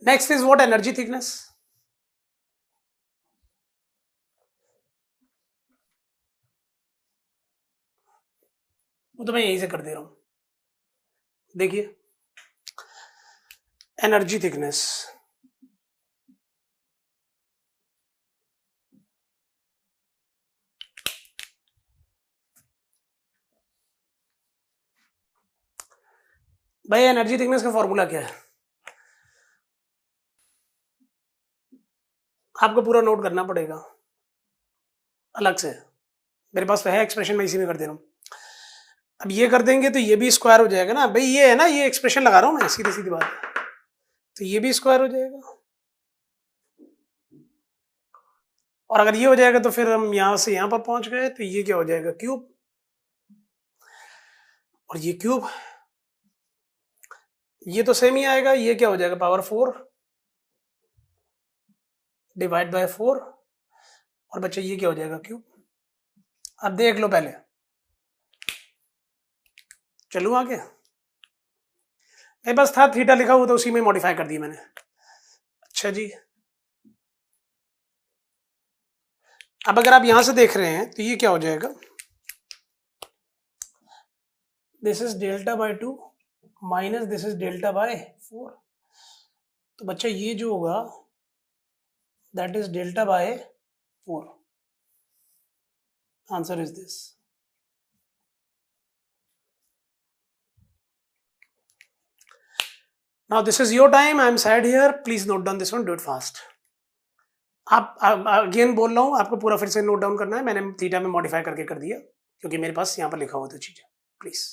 A: Next is what, energy thickness. वो तो मैं यहीं से कर दे रहा हूं, देखिए एनर्जी थिकनेस, भाई एनर्जी थिकनेस का फॉर्मूला क्या है? आपको पूरा नोट करना पड़ेगा अलग से। मेरे पास तो है एक्सप्रेशन, मैं इसी में कर दे रहा हूँ। अब ये कर देंगे तो ये भी स्क्वायर हो जाएगा ना भाई, ये है ना, ये एक्सप्रेशन लगा रहा हूँ मैं, सीधी सीधी बात है। तो ये भी स्क्वायर हो जाएगा, और अगर ये हो जाएगा तो फिर हम यहां से यहां पर पहुंच गए, तो ये क्या हो जाएगा, क्यूब, और ये क्यूब, ये तो सेम ही आएगा, ये क्या हो जाएगा, पावर 4 डिवाइड बाय 4, और बच्चे ये क्या हो जाएगा, क्यूब। अब देख लो पहले, चलूँ आगे? मेरे पास था थीटा लिखा हुआ, तो उसी में मॉडिफाई कर दिया मैंने। अच्छा जी, अब अगर आप यहां से देख रहे हैं तो ये क्या हो जाएगा, this is delta by 2 minus this is delta bye 4। तो बच्चा ये जो होगा that is delta bye 4। Answer is this. Now this is your time, I am sad here, please note down this one, do it fast. आप again बोल रहा हूँ, आपको पूरा फिर से नोट डाउन करना है, मैंने थीटा में मॉडिफाई करके कर दिया, क्योंकि मेरे पास यहाँ पर लिखा हुआ था चीजें। Please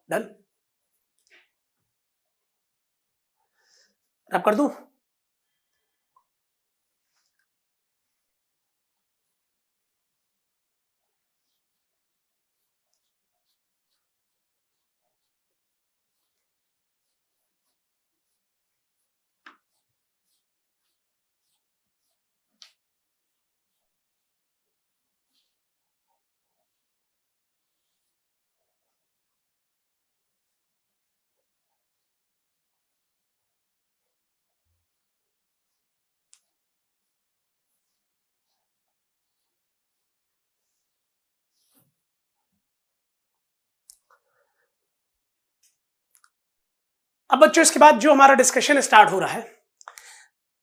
A: done. अब कर दूं? अब बच्चों इसके बाद जो हमारा डिस्कशन स्टार्ट हो रहा है,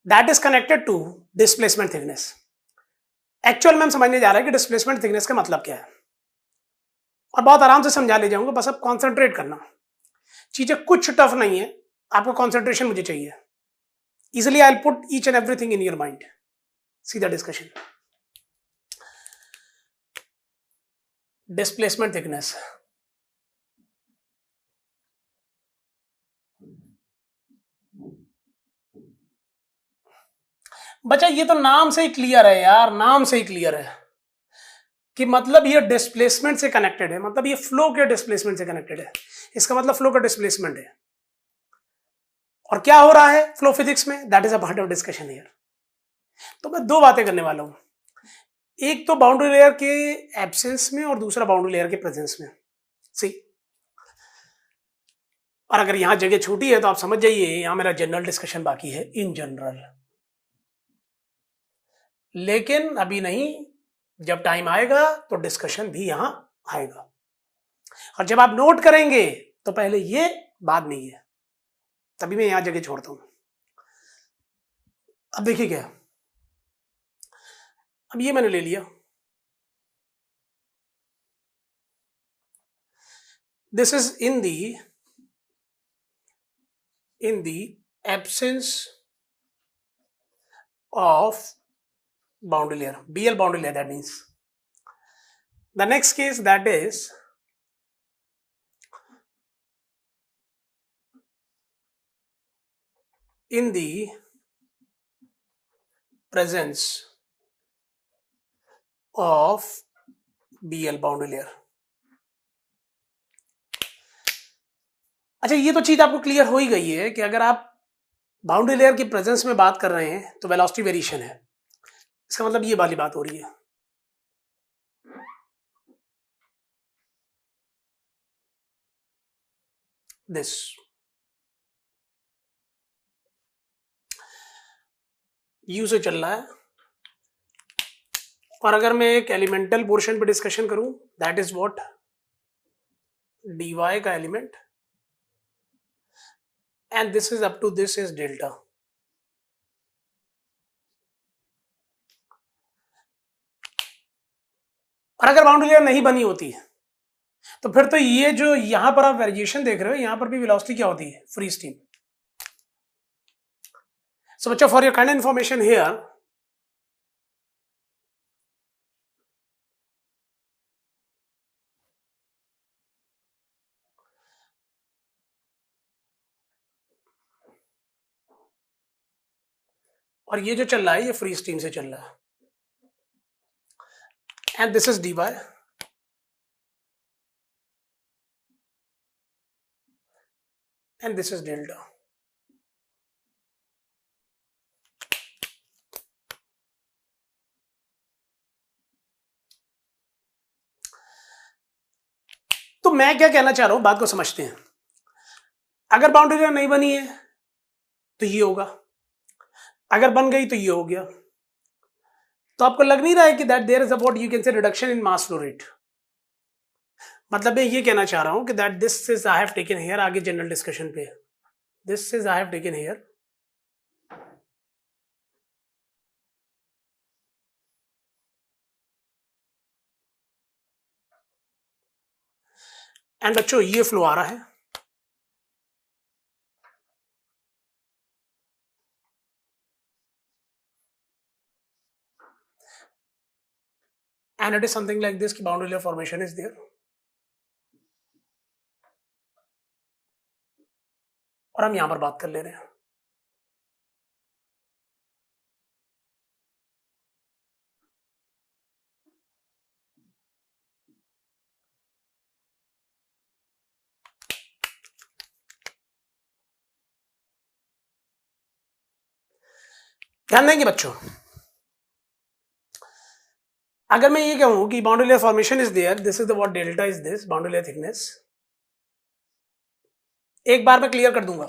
A: that is connected to displacement thickness. Actual में हम समझने जा रहे हैं कि डिस्प्लेसमेंट थिकनेस का मतलब क्या है, और बहुत आराम से समझा ले जाऊंगा, बस अब कॉन्सेंट्रेट करना, चीजें कुछ टफ नहीं है, आपको कॉन्सेंट्रेशन मुझे चाहिए। Easily I put each and everything in your mind. सीधा डिस्कशन, डिस्प्लेसमेंट थिकनेस। बच्चा ये तो नाम से ही क्लियर है यार, नाम से ही क्लियर है कि मतलब ये डिस्प्लेसमेंट से कनेक्टेड है, मतलब ये फ्लो के डिस्प्लेसमेंट से कनेक्टेड है, इसका मतलब फ्लो का डिस्प्लेसमेंट है। और क्या हो रहा है फ्लो फिजिक्स में, that is a part of discussion here. तो मैं दो बातें करने वाला हूं, एक तो बाउंड्री लेयर के एब्सेंस में और दूसरा बाउंड्री लेयर के प्रेजेंस में। सी, और अगर यहां जगह छोटी है तो आप समझ जाइए यहां मेरा जनरल डिस्कशन बाकी है, इन जनरल। लेकिन अभी नहीं, जब टाइम आएगा तो डिस्कशन भी यहां आएगा, और जब आप नोट करेंगे तो पहले ये, बाद में ये, तभी मैं यहां जगह छोड़ता हूं। अब देखिए क्या, अब ये मैंने ले लिया, this is in the absence of boundary layer, BL boundary layer, that means the next case, that is in the presence of BL boundary layer। अच्छा, ये तो चीज आपको क्लियर हो ही गई है कि अगर आप बाउंड्री लेयर की प्रेजेंस में बात कर रहे हैं तो वेलोसिटी वेरिएशन है, इसका मतलब ये वाली बात हो रही है। दिस यू से चल रहा है, और अगर मैं एक एलिमेंटल पोर्शन पे डिस्कशन करूं, दैट इज व्हाट, dy का element, and this is up to this is delta. और अगर बाउंड्री लेयर नहीं बनी होती तो फिर तो ये जो यहां पर आप वेरिएशन देख रहे हो, यहां पर भी वेलोसिटी क्या होती है, फ्री स्टीम. सो बच्चों, for your kind information here, और ये जो चल रहा है ये फ्री स्टीम से चल रहा है. And this is dy and this is delta. तो मैं क्या कहना चाह रहा हूं, बात को समझते हैं. अगर बाउंड्री लेयर नहीं बनी है तो ये होगा, अगर बन गई तो ये हो गया. तो आपको लग नहीं रहा है कि that there is about you can say reduction in mass flow rate. मतलब मैं ये कहना चाह रहा हूं कि that this is I have taken here, आगे जनरल डिस्कशन पे, this is I have taken here and बच्चों ये फ्लो आ रहा है and it is something like this कि boundary layer formation is there. और हम यहां पर बात कर ले रहे हैं. ध्यान देंगे बच्चों, अगर मैं ये कहूं कि boundary layer formation is there, this is the what delta is this boundary layer thickness, एक बार मैं क्लियर कर दूंगा.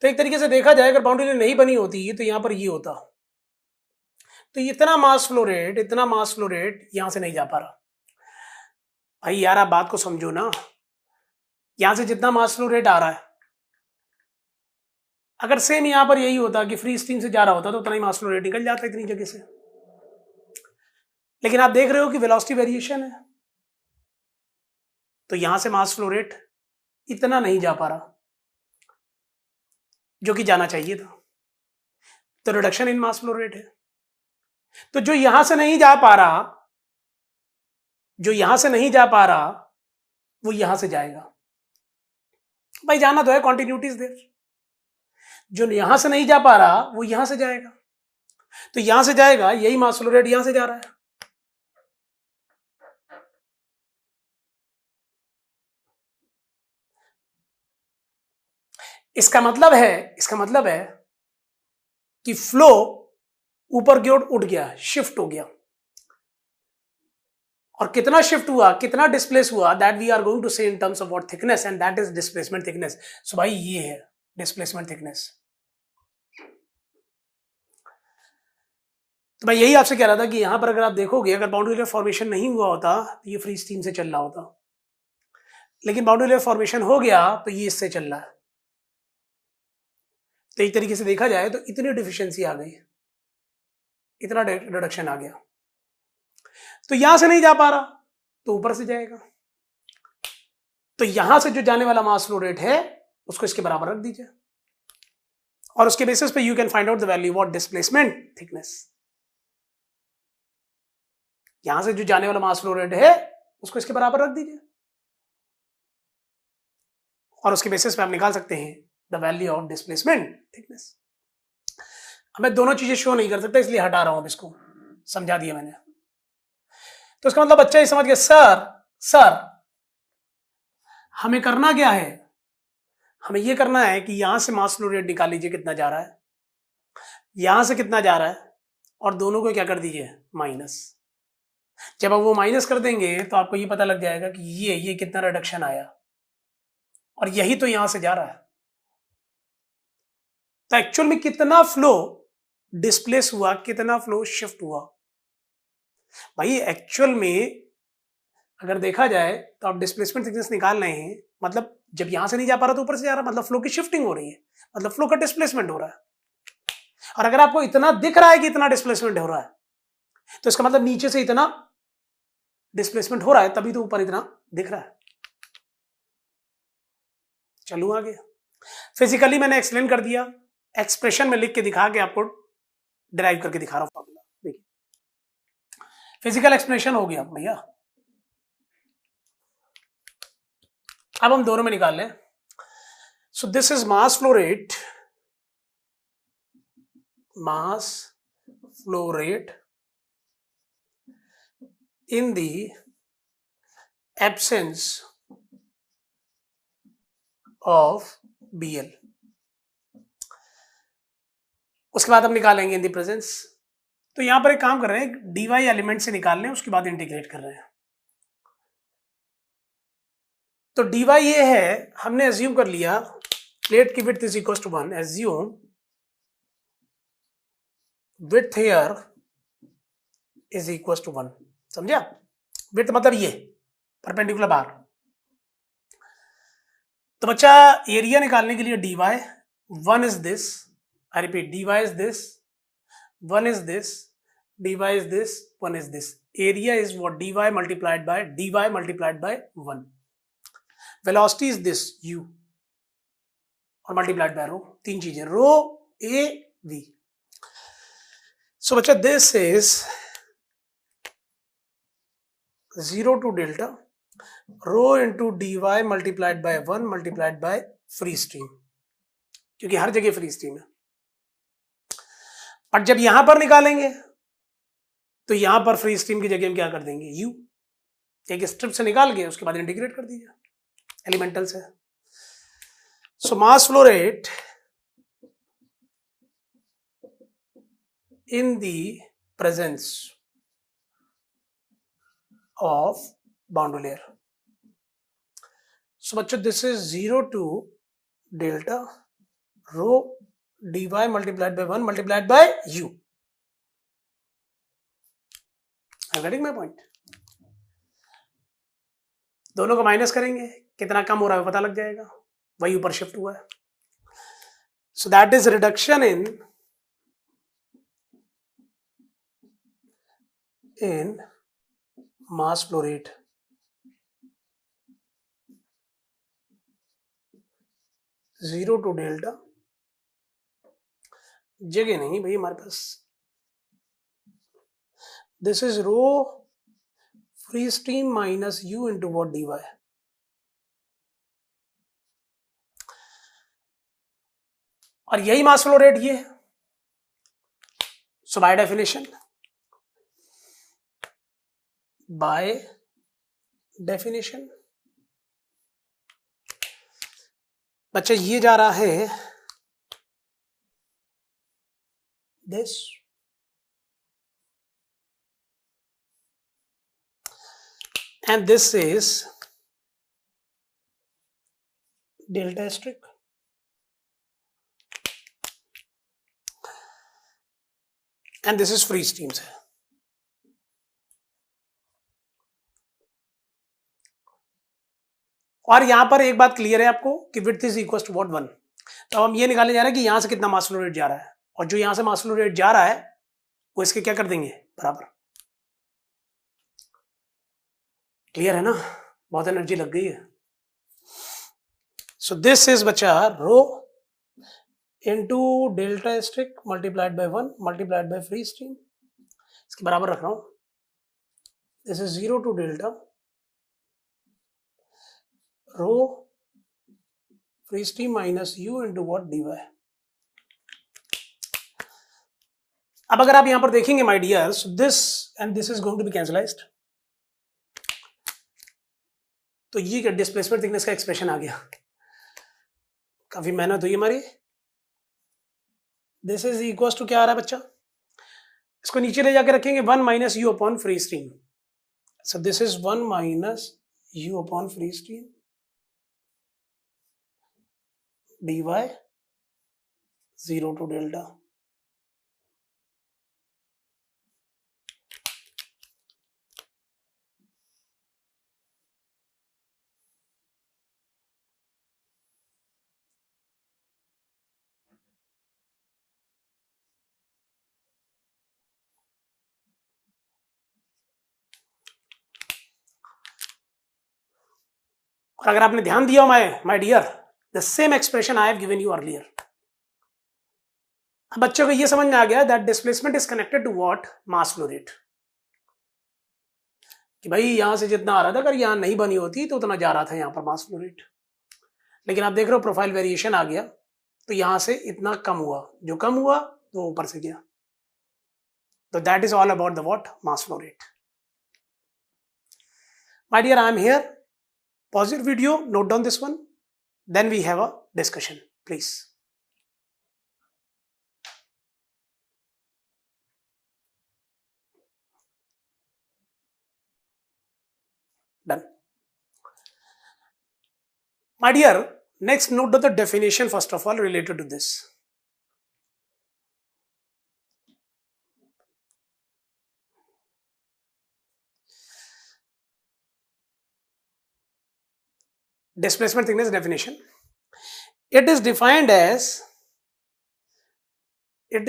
A: तो एक तरीके से देखा जाए, अगर बाउंड्री लेयर नहीं बनी होती तो यहां पर ये होता, तो इतना मास फ्लो रेट यहां से नहीं जा पा रहा. भाई यार आप बात को समझो ना, यहां से जितना मास फ्लो रेट आ रहा है, अगर सेम यहां पर यही होता कि फ्री स्टीम से जा रहा होता तो उतना ही मास फ्लो रेट निकल जाता इतनी जगह से. लेकिन आप देख रहे हो कि वेलोसिटी वेरिएशन है, तो यहां से मास फ्लो रेट इतना नहीं जा पा रहा जो कि जाना चाहिए था. तो reduction in mass flow rate है. तो जो यहां से नहीं जा पा रहा, वो यहां से जाएगा. भाई जाना तो है, कॉन्टिन्यूटी इज देयर. जो यहां से नहीं जा पा रहा वो यहां से जाएगा. तो यहां से जाएगा, यही मास फ्लो रेट यहां से जा रहा है. इसका मतलब है कि फ्लो ऊपर की ओर उठ गया, शिफ्ट हो गया. और कितना शिफ्ट हुआ, कितना डिस्प्लेस हुआ, that we are going to say in terms of what thickness, and that is displacement thickness. So भाई ये है डिस्प्लेसमेंट थिकनेस. तो मैं यही आपसे कह रहा था कि यहां पर अगर आप देखोगे, अगर बाउंड्री लेयर फॉर्मेशन नहीं हुआ होता तो ये फ्री स्टीम से चल रहा होता. लेकिन बाउंड्री लेयर फॉर्मेशन हो गया तो ये इससे चल रहा है. तो एक तरीके से देखा जाए तो इतनी डिफिशियंसी आ गई, इतना रिडक्शन आ गया. तो यहां से नहीं जा पा रहा तो ऊपर से जाएगा. तो यहां से जो जाने वाला मास फ्लो रेट है उसको इसके बराबर रख दीजिए, और उसके बेसिस पे you can find out the value what displacement thickness. यहां से जो जाने वाला मास फ्लो रेट है उसको इसके बराबर रख दीजिए, और उसके बेसिस पे आप निकाल सकते हैं the value of displacement thickness. अब मैं दोनों चीजें शो नहीं कर सकता, इसलिए हटा रहा हूं, इसको समझा दिया मैंने. तो इसका मतलब बच्चा ये समझ गया, सर हमें करना क्या है, हमें ये करना है कि यहां से मास फ्लो रेट निकाल लीजिए कितना जा रहा है, यहां से कितना जा रहा है, और दोनों को क्या कर दीजिए, माइनस. जब आप वो माइनस कर देंगे तो आपको ये पता लग जाएगा कि ये कितना रिडक्शन आया, और यही तो यहां से जा रहा है. तो एक्चुअल में कितना फ्लो डिस्प्लेस हुआ, कितना फ्लो शिफ्ट हुआ. भाई एक्चुअल में अगर देखा जाए तो आप डिस्प्लेसमेंट थिकनेस निकाल रहे हैं, मतलब जब यहां से नहीं जा पा रहा तो ऊपर से जा रहा, मतलब फ्लो की शिफ्टिंग हो रही है, मतलब फ्लो का डिस्प्लेसमेंट हो रहा है. और अगर आपको इतना दिख रहा है कि इतना डिस्प्लेसमेंट हो रहा है, तो इसका मतलब नीचे से इतना डिस्प्लेसमेंट हो रहा है तभी तो ऊपर इतना दिख रहा है। चलू आगे। फिजिकली मैंने एक्सप्लेन कर दिया, एक्सप्रेशन में लिख के दिखा के आपको डिराइव करके दिखा रहा हूं फॉर्मूला। देखिए फिजिकल एक्सप्रेशन हो गया भैया। अब हम दोनों में निकाल लें। सो this is mass flow rate, mass flow rate in the absence of BL। उसके बाद हम निकालेंगे इन द प्रेजेंस। तो यहां पर एक काम कर रहे हैं, dy एलिमेंट से निकाल लें, उसके बाद इंटीग्रेट कर रहे हैं। तो dy ये है, हमने एज्यूम कर लिया प्लेट की width is equal to 1, assume width here is equal to 1। समझा? विड्थ मतलब ये परपेंडिकुलर बार। तो बच्चा एरिया निकालने के लिए dy 1 is this, I repeat dy is this, 1 is this, dy is this, 1 is this. Area is what? dy multiplied by 1. Velocity is this u और multiplied by rho, तीन चीजें, rho a v. So बच्चा this is 0 to delta rho into dy multiplied by 1 multiplied by free stream, क्योंकि हर जगह free stream है। और जब यहां पर निकालेंगे तो यहां पर फ्री स्ट्रीम की जगह हम क्या कर देंगे, u, एक स्ट्रिप से निकाल के उसके बाद इंटीग्रेट कर दीजिए एलिमेंटल से। So mass flow rate in the presence of boundary layer. So बच्चों this is 0 to delta rho dy multiplied by 1 multiplied by u. I'm getting my point? दोनों को माइनस करेंगे, कितना कम हो रहा है पता लग जाएगा, वही ऊपर शिफ्ट हुआ है। So that is reduction in mass flow rate. Zero to delta, जगह नहीं भाई हमारे पास। This is rho free stream minus u into what dy। और यही मास फ्लो रेट ये है। सो बाय डेफिनेशन बच्चा ये जा रहा है this, and this is delta strict, and this is free streams है। और यहां पर एक बात क्लियर है आपको कि width is equal to what 1। तो हम ये निकालने जा रहे हैं कि यहां से कितना मास फ्लो रेट जा रहा है, और जो यहां से मास फ्लो रेट जा रहा है वो इसके क्या कर देंगे, बराबर। क्लियर है ना? बहुत एनर्जी लग गई है। सो दिस इज बच्चा रो इनटू डेल्टा स्ट्रिक multiplied by 1 multiplied by free stream, इसके बराबर रख रहा हूं। This is 0 to delta rho free stream minus u into what dy। अब अगर आप यहां पर देखेंगे my dears, this and this is going to be cancelised. तो ये क्या डिस्प्लेसमेंट थिकनेस का एक्सप्रेशन आ गया, काफी मेहनत हुई हमारी। दिस इज इक्वल टू क्या आ रहा है बच्चा, इसको नीचे ले जाके रखेंगे 1 minus u upon free stream. So this is 1 minus u upon free stream dy 0 to delta. और अगर आपने ध्यान दिया my dear, the same expression I have given you earlier. अब बच्चों को ये समझ में आ गया that displacement is connected to what, mass flow rate. कि भाई यहां से जितना आ रहा था, अगर यहां नहीं बनी होती तो उतना जा रहा था यहां पर मास फ्लो रेट. लेकिन आप देख रहे हो प्रोफाइल वेरिएशन आ गया, तो यहां से इतना कम हुआ, जो कम हुआ वो ऊपर से गया. तो that is all about the what, mass flow rate. My dear, I am here. Pause your video, note down this one, then we have a discussion, please. Done. My dear, next note down the definition first of all related to this. Displacement thickness definition. It is defined as the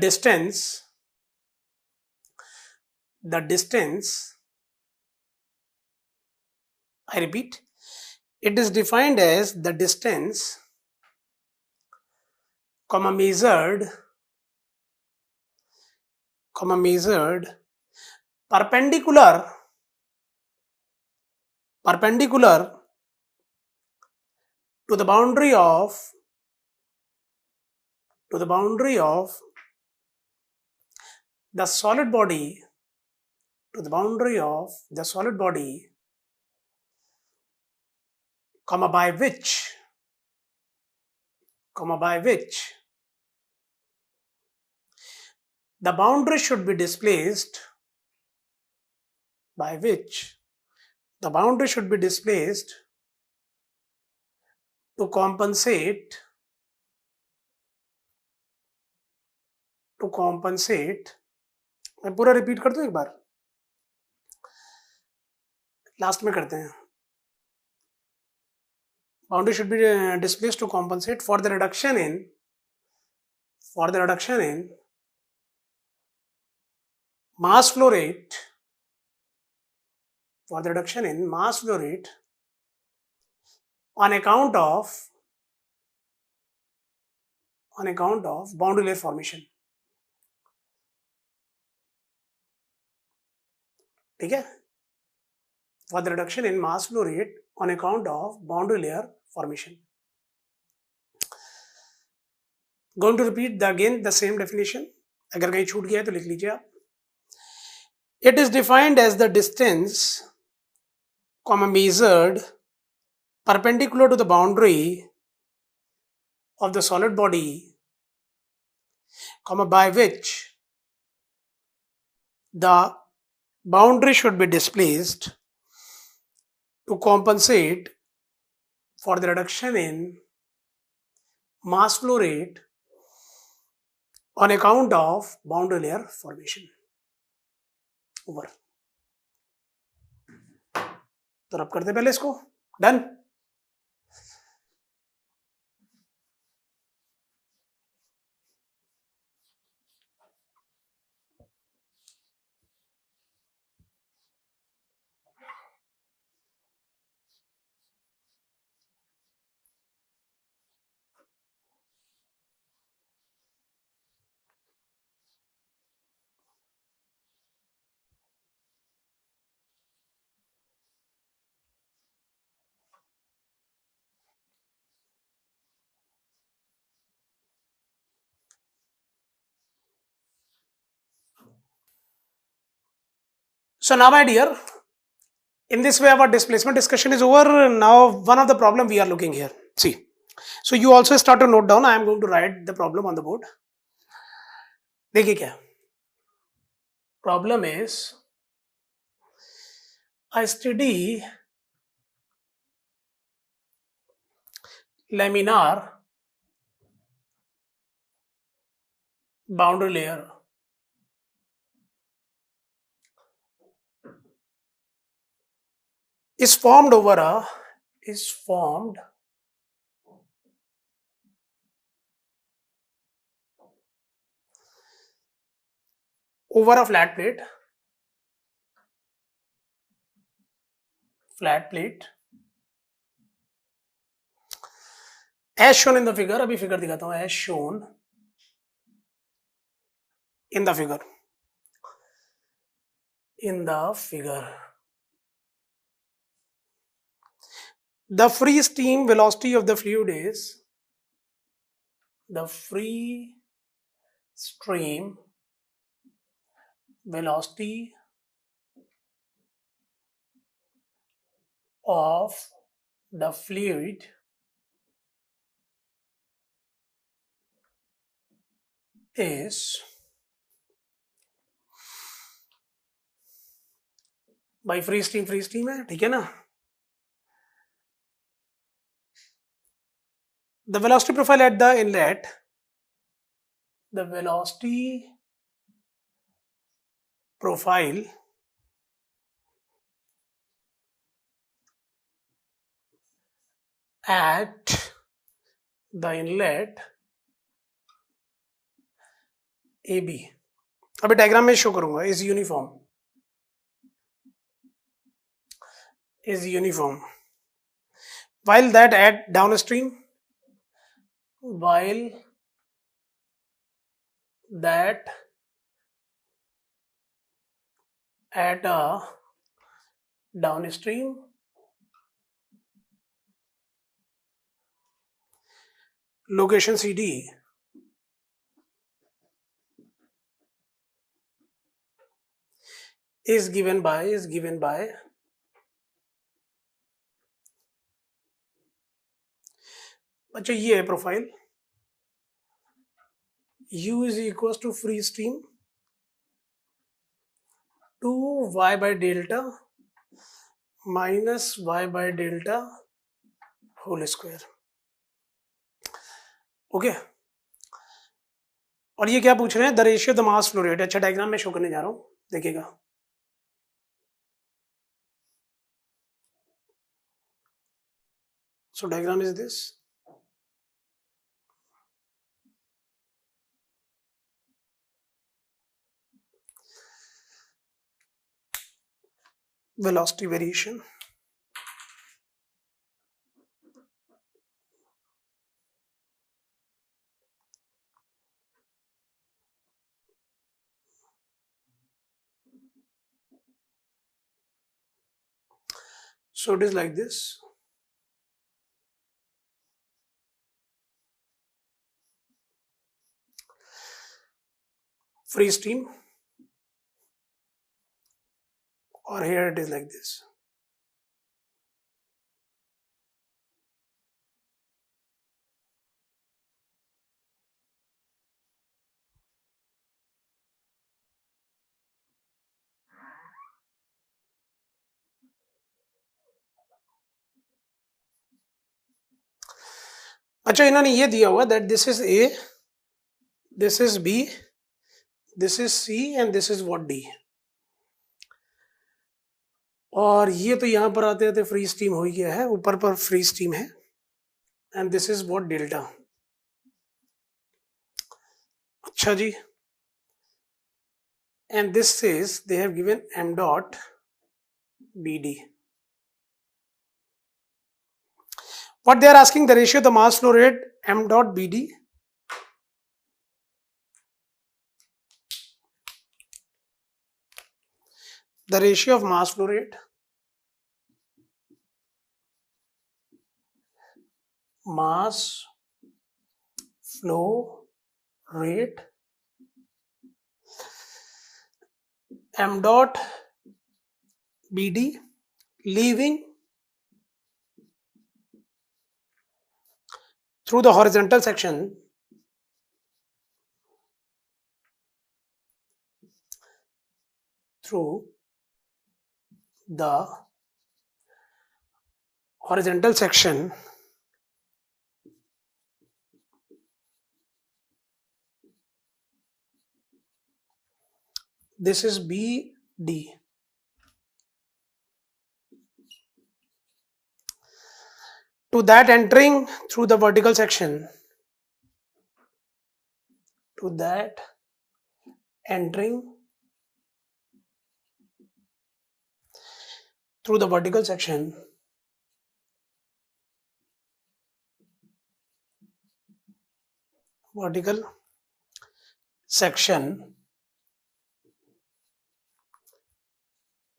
A: distance I repeat, it is defined as the distance measured perpendicular to the boundary of the solid body, by which the boundary should be displaced, to compensate मैं पूरा repeat कर दूं एक बार, last में करते हैं. Boundary should be displaced to compensate for the reduction in mass flow rate, on account of boundary layer formation. ठीक है, for the reduction in mass flow rate on account of boundary layer formation. Going to repeat again the same definition. अगर कहीं छूट गया है तो लिख लीजिए आप. It is defined as the distance, measured perpendicular to the boundary of the solid body, by which the boundary should be displaced to compensate for the reduction in mass flow rate on account of boundary layer formation. Over. तो रब करते पहले इसको. Done. So now my dear, in this way our displacement discussion is over. Now one of the problem we are looking here. See, so you also start to note down. I am going to write the problem on the board. देखिए क्या problem is a steady laminar boundary layer is formed over a over a flat plate as shown in the figure. अभी figure दिखाता हूं. As shown in the figure. The free stream velocity of the fluid is the free stream velocity of the fluid is by free stream है, ठीक है ना. The velocity profile at the inlet, the velocity profile at the inlet AB, अभी diagram में show करूंगा, is uniform while that at downstream, while that at a downstream location CD is given by अच्छा ये है profile. U is equals to free stream to y by delta minus y by delta whole square. Okay. और ये क्या पूछ रहे हैं? The ratio the mass flow rate. अच्छा डायग्राम में शो करने जा रहा हूं, देखिएगा. So diagram is this. Velocity variation. So it is like this. Free stream, or here it is like this. अच्छा इन्होंने ये दिया हुआ that this is A, this is B, this is C and this is what D. और ये तो यहां पर आते आते फ्री स्टीम हो ही गया है, ऊपर पर फ्री स्टीम है, and this is what delta. अच्छा जी. And this is they have given m dot bd. What they are asking, the ratio of the mass flow rate m dot bd the ratio of mass flow rate m dot bd leaving through the horizontal section this is BD. To that entering through the vertical section, to that entering through the vertical section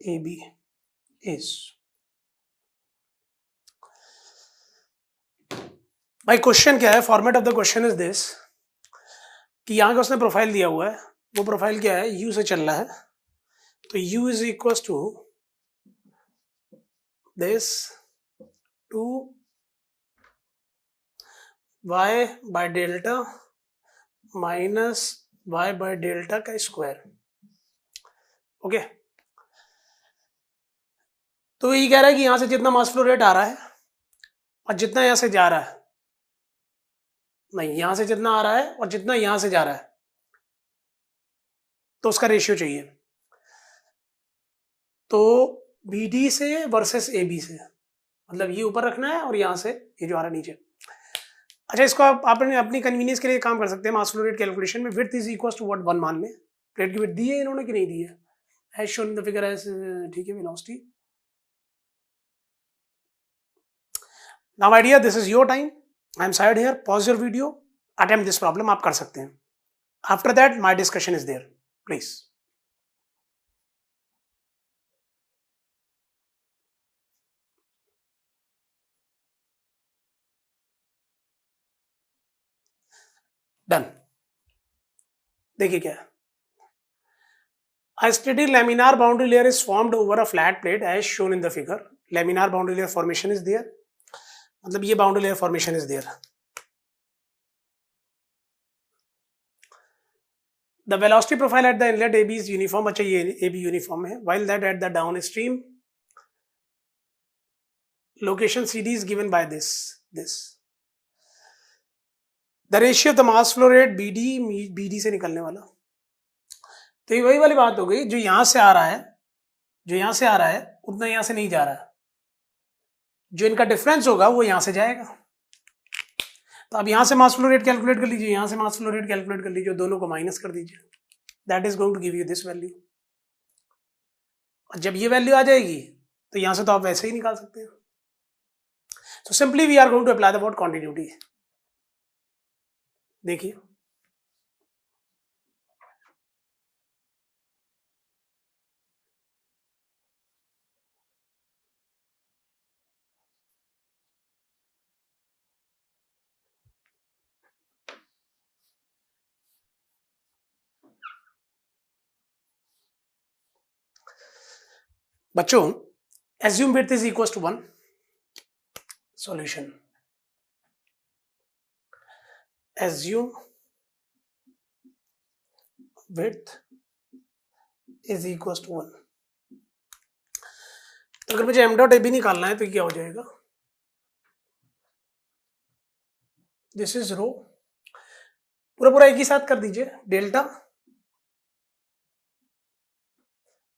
A: AB is. भाई question क्या है, format of the question is this कि यहाँ का उसने profile दिया हुआ है, वो प्रोफाइल क्या है, यू से चल रहा है, तो u is equal to this two y by delta minus y by delta का स्क्वायर। ओके, तो ये कह रहा है कि यहां से जितना मास फ्लो रेट आ रहा है और जितना यहां से जा रहा है, नहीं यहां से जितना आ रहा है और जितना यहां से जा रहा है, तो उसका रेशियो चाहिए। तो BD से वर्सेस AB से, मतलब ये ऊपर रखना है और यहां से ये जो आ रहा है नीचे। अच्छा, इसको आप आपने अपनी कन्वीनियंस के लिए काम कर सकते हैं। मास फ्लो रेट कैलकुलेशन में width is equal to what 1 मान लें। प्लेट की विड्थ दी है इन्होंने कि नहीं दी है, as shown in the figure as, ठीक है, velocity. Now idea, this is your time, I am side here, pause your video, attempt this problem, आप कर सकते हैं। After that my discussion is there, please. Done. देखिए क्या है, a steady laminar boundary layer is formed over a flat plate as shown in the figure. Laminar boundary layer formation is there, मतलब ये boundary layer formation is there. The velocity profile at the inlet AB is uniform, अच्छा ये AB uniform है, while that at the downstream location CD is given by this. The ratio of the mass flow rate BD से निकलने वाला, तो ये वही वाली बात हो गई, जो यहां से आ रहा है, जो यहां से आ रहा है उतना यहां से नहीं जा रहा है, जो इनका डिफरेंस होगा वो यहां से जाएगा। तो अब यहां से मास फ्लो रेट कैलकुलेट कर लीजिए, यहां से मास फ्लो रेट कैलकुलेट कर लीजिए, दोनों को माइनस कर दीजिए, that is going to give you this value. और जब ये वैल्यू आ जाएगी तो यहां से तो आप वैसे ही निकाल सकते हैं। तो simply we are going to apply the word continuity. देखिए, बच्चों, assume width is equals to 1, solution, assume width is equals to 1। तो अगर मुझे m डॉट AB निकालना है तो क्या हो जाएगा, दिस इज रो, पूरा पूरा एक ही साथ कर दीजिए, डेल्टा,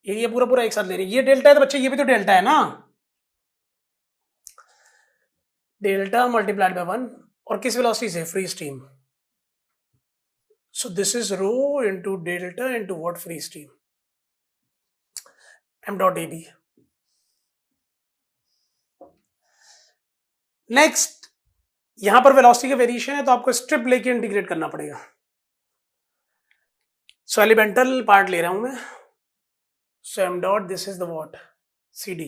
A: ये पूरा पूरा एक साथ ले रही है, ये डेल्टा है तो बच्चे ये भी तो डेल्टा है ना, डेल्टा मल्टीप्लाइड बाय 1, और किस वेलोसिटी से, free stream. So this is rho into delta into what, free stream, m dot AB। Next, यहां पर वेलोसिटी का वेरिएशन है तो आपको स्ट्रिप लेके इंटीग्रेट करना पड़ेगा। सो एलिमेंटल पार्ट ले रहा हूं मैं, so m dot, this is the what, CD,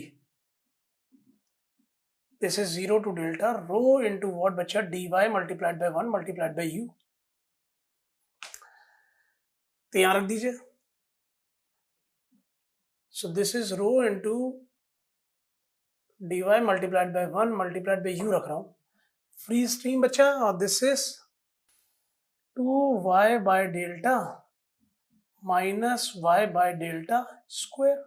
A: this is 0 to delta rho into what बचा, dy multiplied by 1 multiplied by u। तो यहां रख दीजिए, so this is rho into dy multiplied by 1 multiplied by u रख रहा हूं, free stream बचा, और this is 2y by delta minus y by delta square,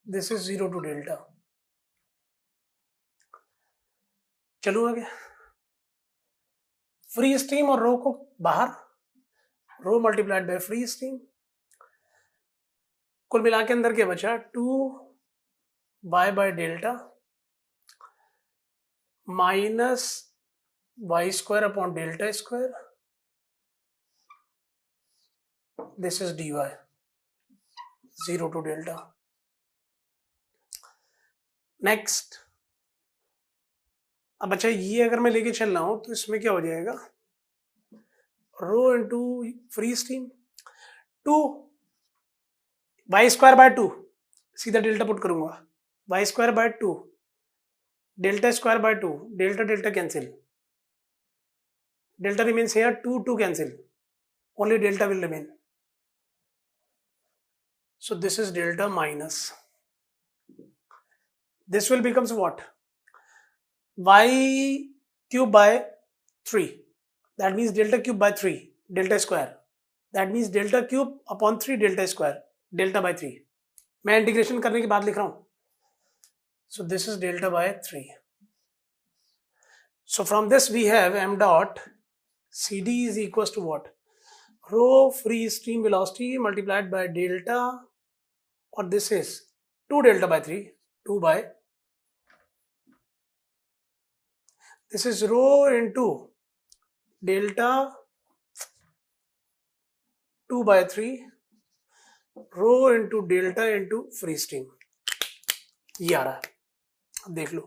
A: this is 0 to delta। चलो आगे, फ्री स्ट्रीम और रो को बाहर, rho multiplied by free stream, कुल मिला के अंदर क्या बचा, 2y by delta minus y square upon delta square, this is dy, 0 to delta। Next, अब अच्छा ये अगर मैं लेके चल रहा हूं तो इसमें क्या हो जाएगा, rho into free stream 2 y square by 2, सीधा डेल्टा पुट करूंगा, y square by 2 delta square by 2, delta delta cancel, delta remains here, 2 2 cancel, only delta will remain. So this is delta minus, this will becomes what, y cube by 3, that means delta cube by 3 delta square, that means delta cube upon 3 delta square, delta by 3, मैं integration करने के बाद लिख रहा हूं. So this is delta by 3. So from this we have m dot cd is equals to what, rho free stream velocity multiplied by delta, or this is 2 delta by 3, 2 by, this is rho into delta 2 by 3 rho into delta into free stream, ये आ रहा है, अब देख लो.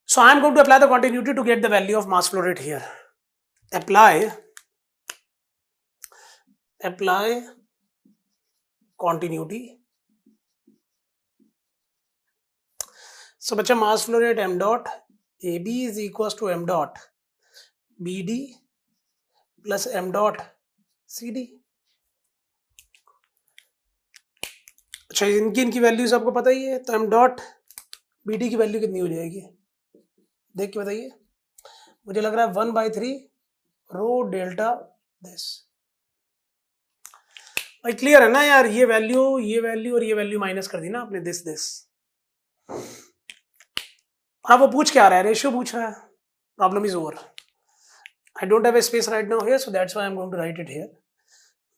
A: So I am going to apply the continuity to get the value of mass flow rate here. Apply continuity. So बच्चा mass flow rate m dot AB is equals to m dot BD plus m dot CD. अच्छा इनकी values आपको पता ही है, तो m dot BD की value कितनी हो जाएगी, देख के बताइए. मुझे लग रहा है 1/3 रो डेल्टा दिस. भाई क्लियर है ना यार, ये वैल्यू और ये वैल्यू माइनस कर दी ना आपने, दिस. हाँ वो पूछ क्या आ रहा है, रेशियो पूछ रहा है. Problem is over. I don't have a space right now here, so that's why I'm going to write it here.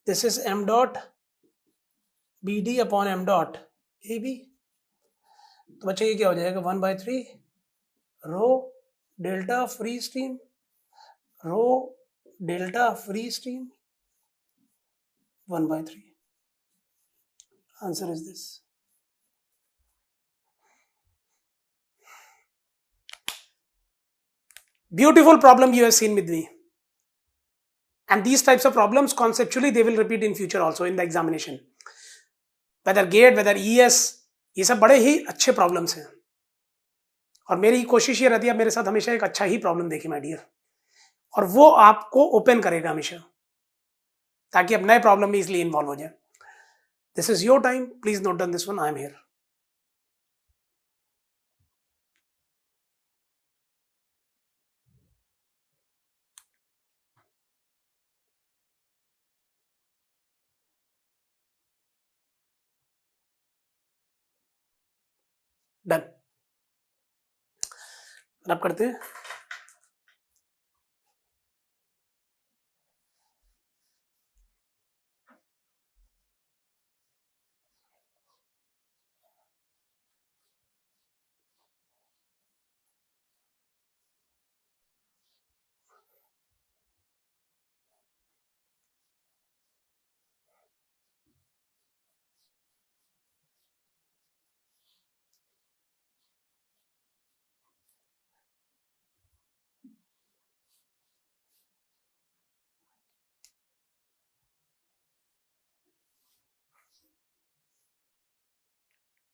A: This is m dot BD upon m dot AB. तो बच्चे ये क्या हो जाएगा, 1/3 rho delta free stream, rho delta free stream 1/3. Answer is this. Beautiful problem you have seen with me. And these types of problems conceptually they will repeat in future also in the examination. Whether GATE, whether ES, ये सब बड़े ही अच्छे problems हैं. और मेरी कोशिश ये रहती है मेरे साथ हमेशा एक अच्छा ही प्रॉब्लम देखें माय डियर, और वो आपको ओपन करेगा हमेशा, ताकि आप नए प्रॉब्लम में इसलिए इन्वॉल्व हो जाए. This is your time, please note down this one, I am here. Done. रब करते हैं.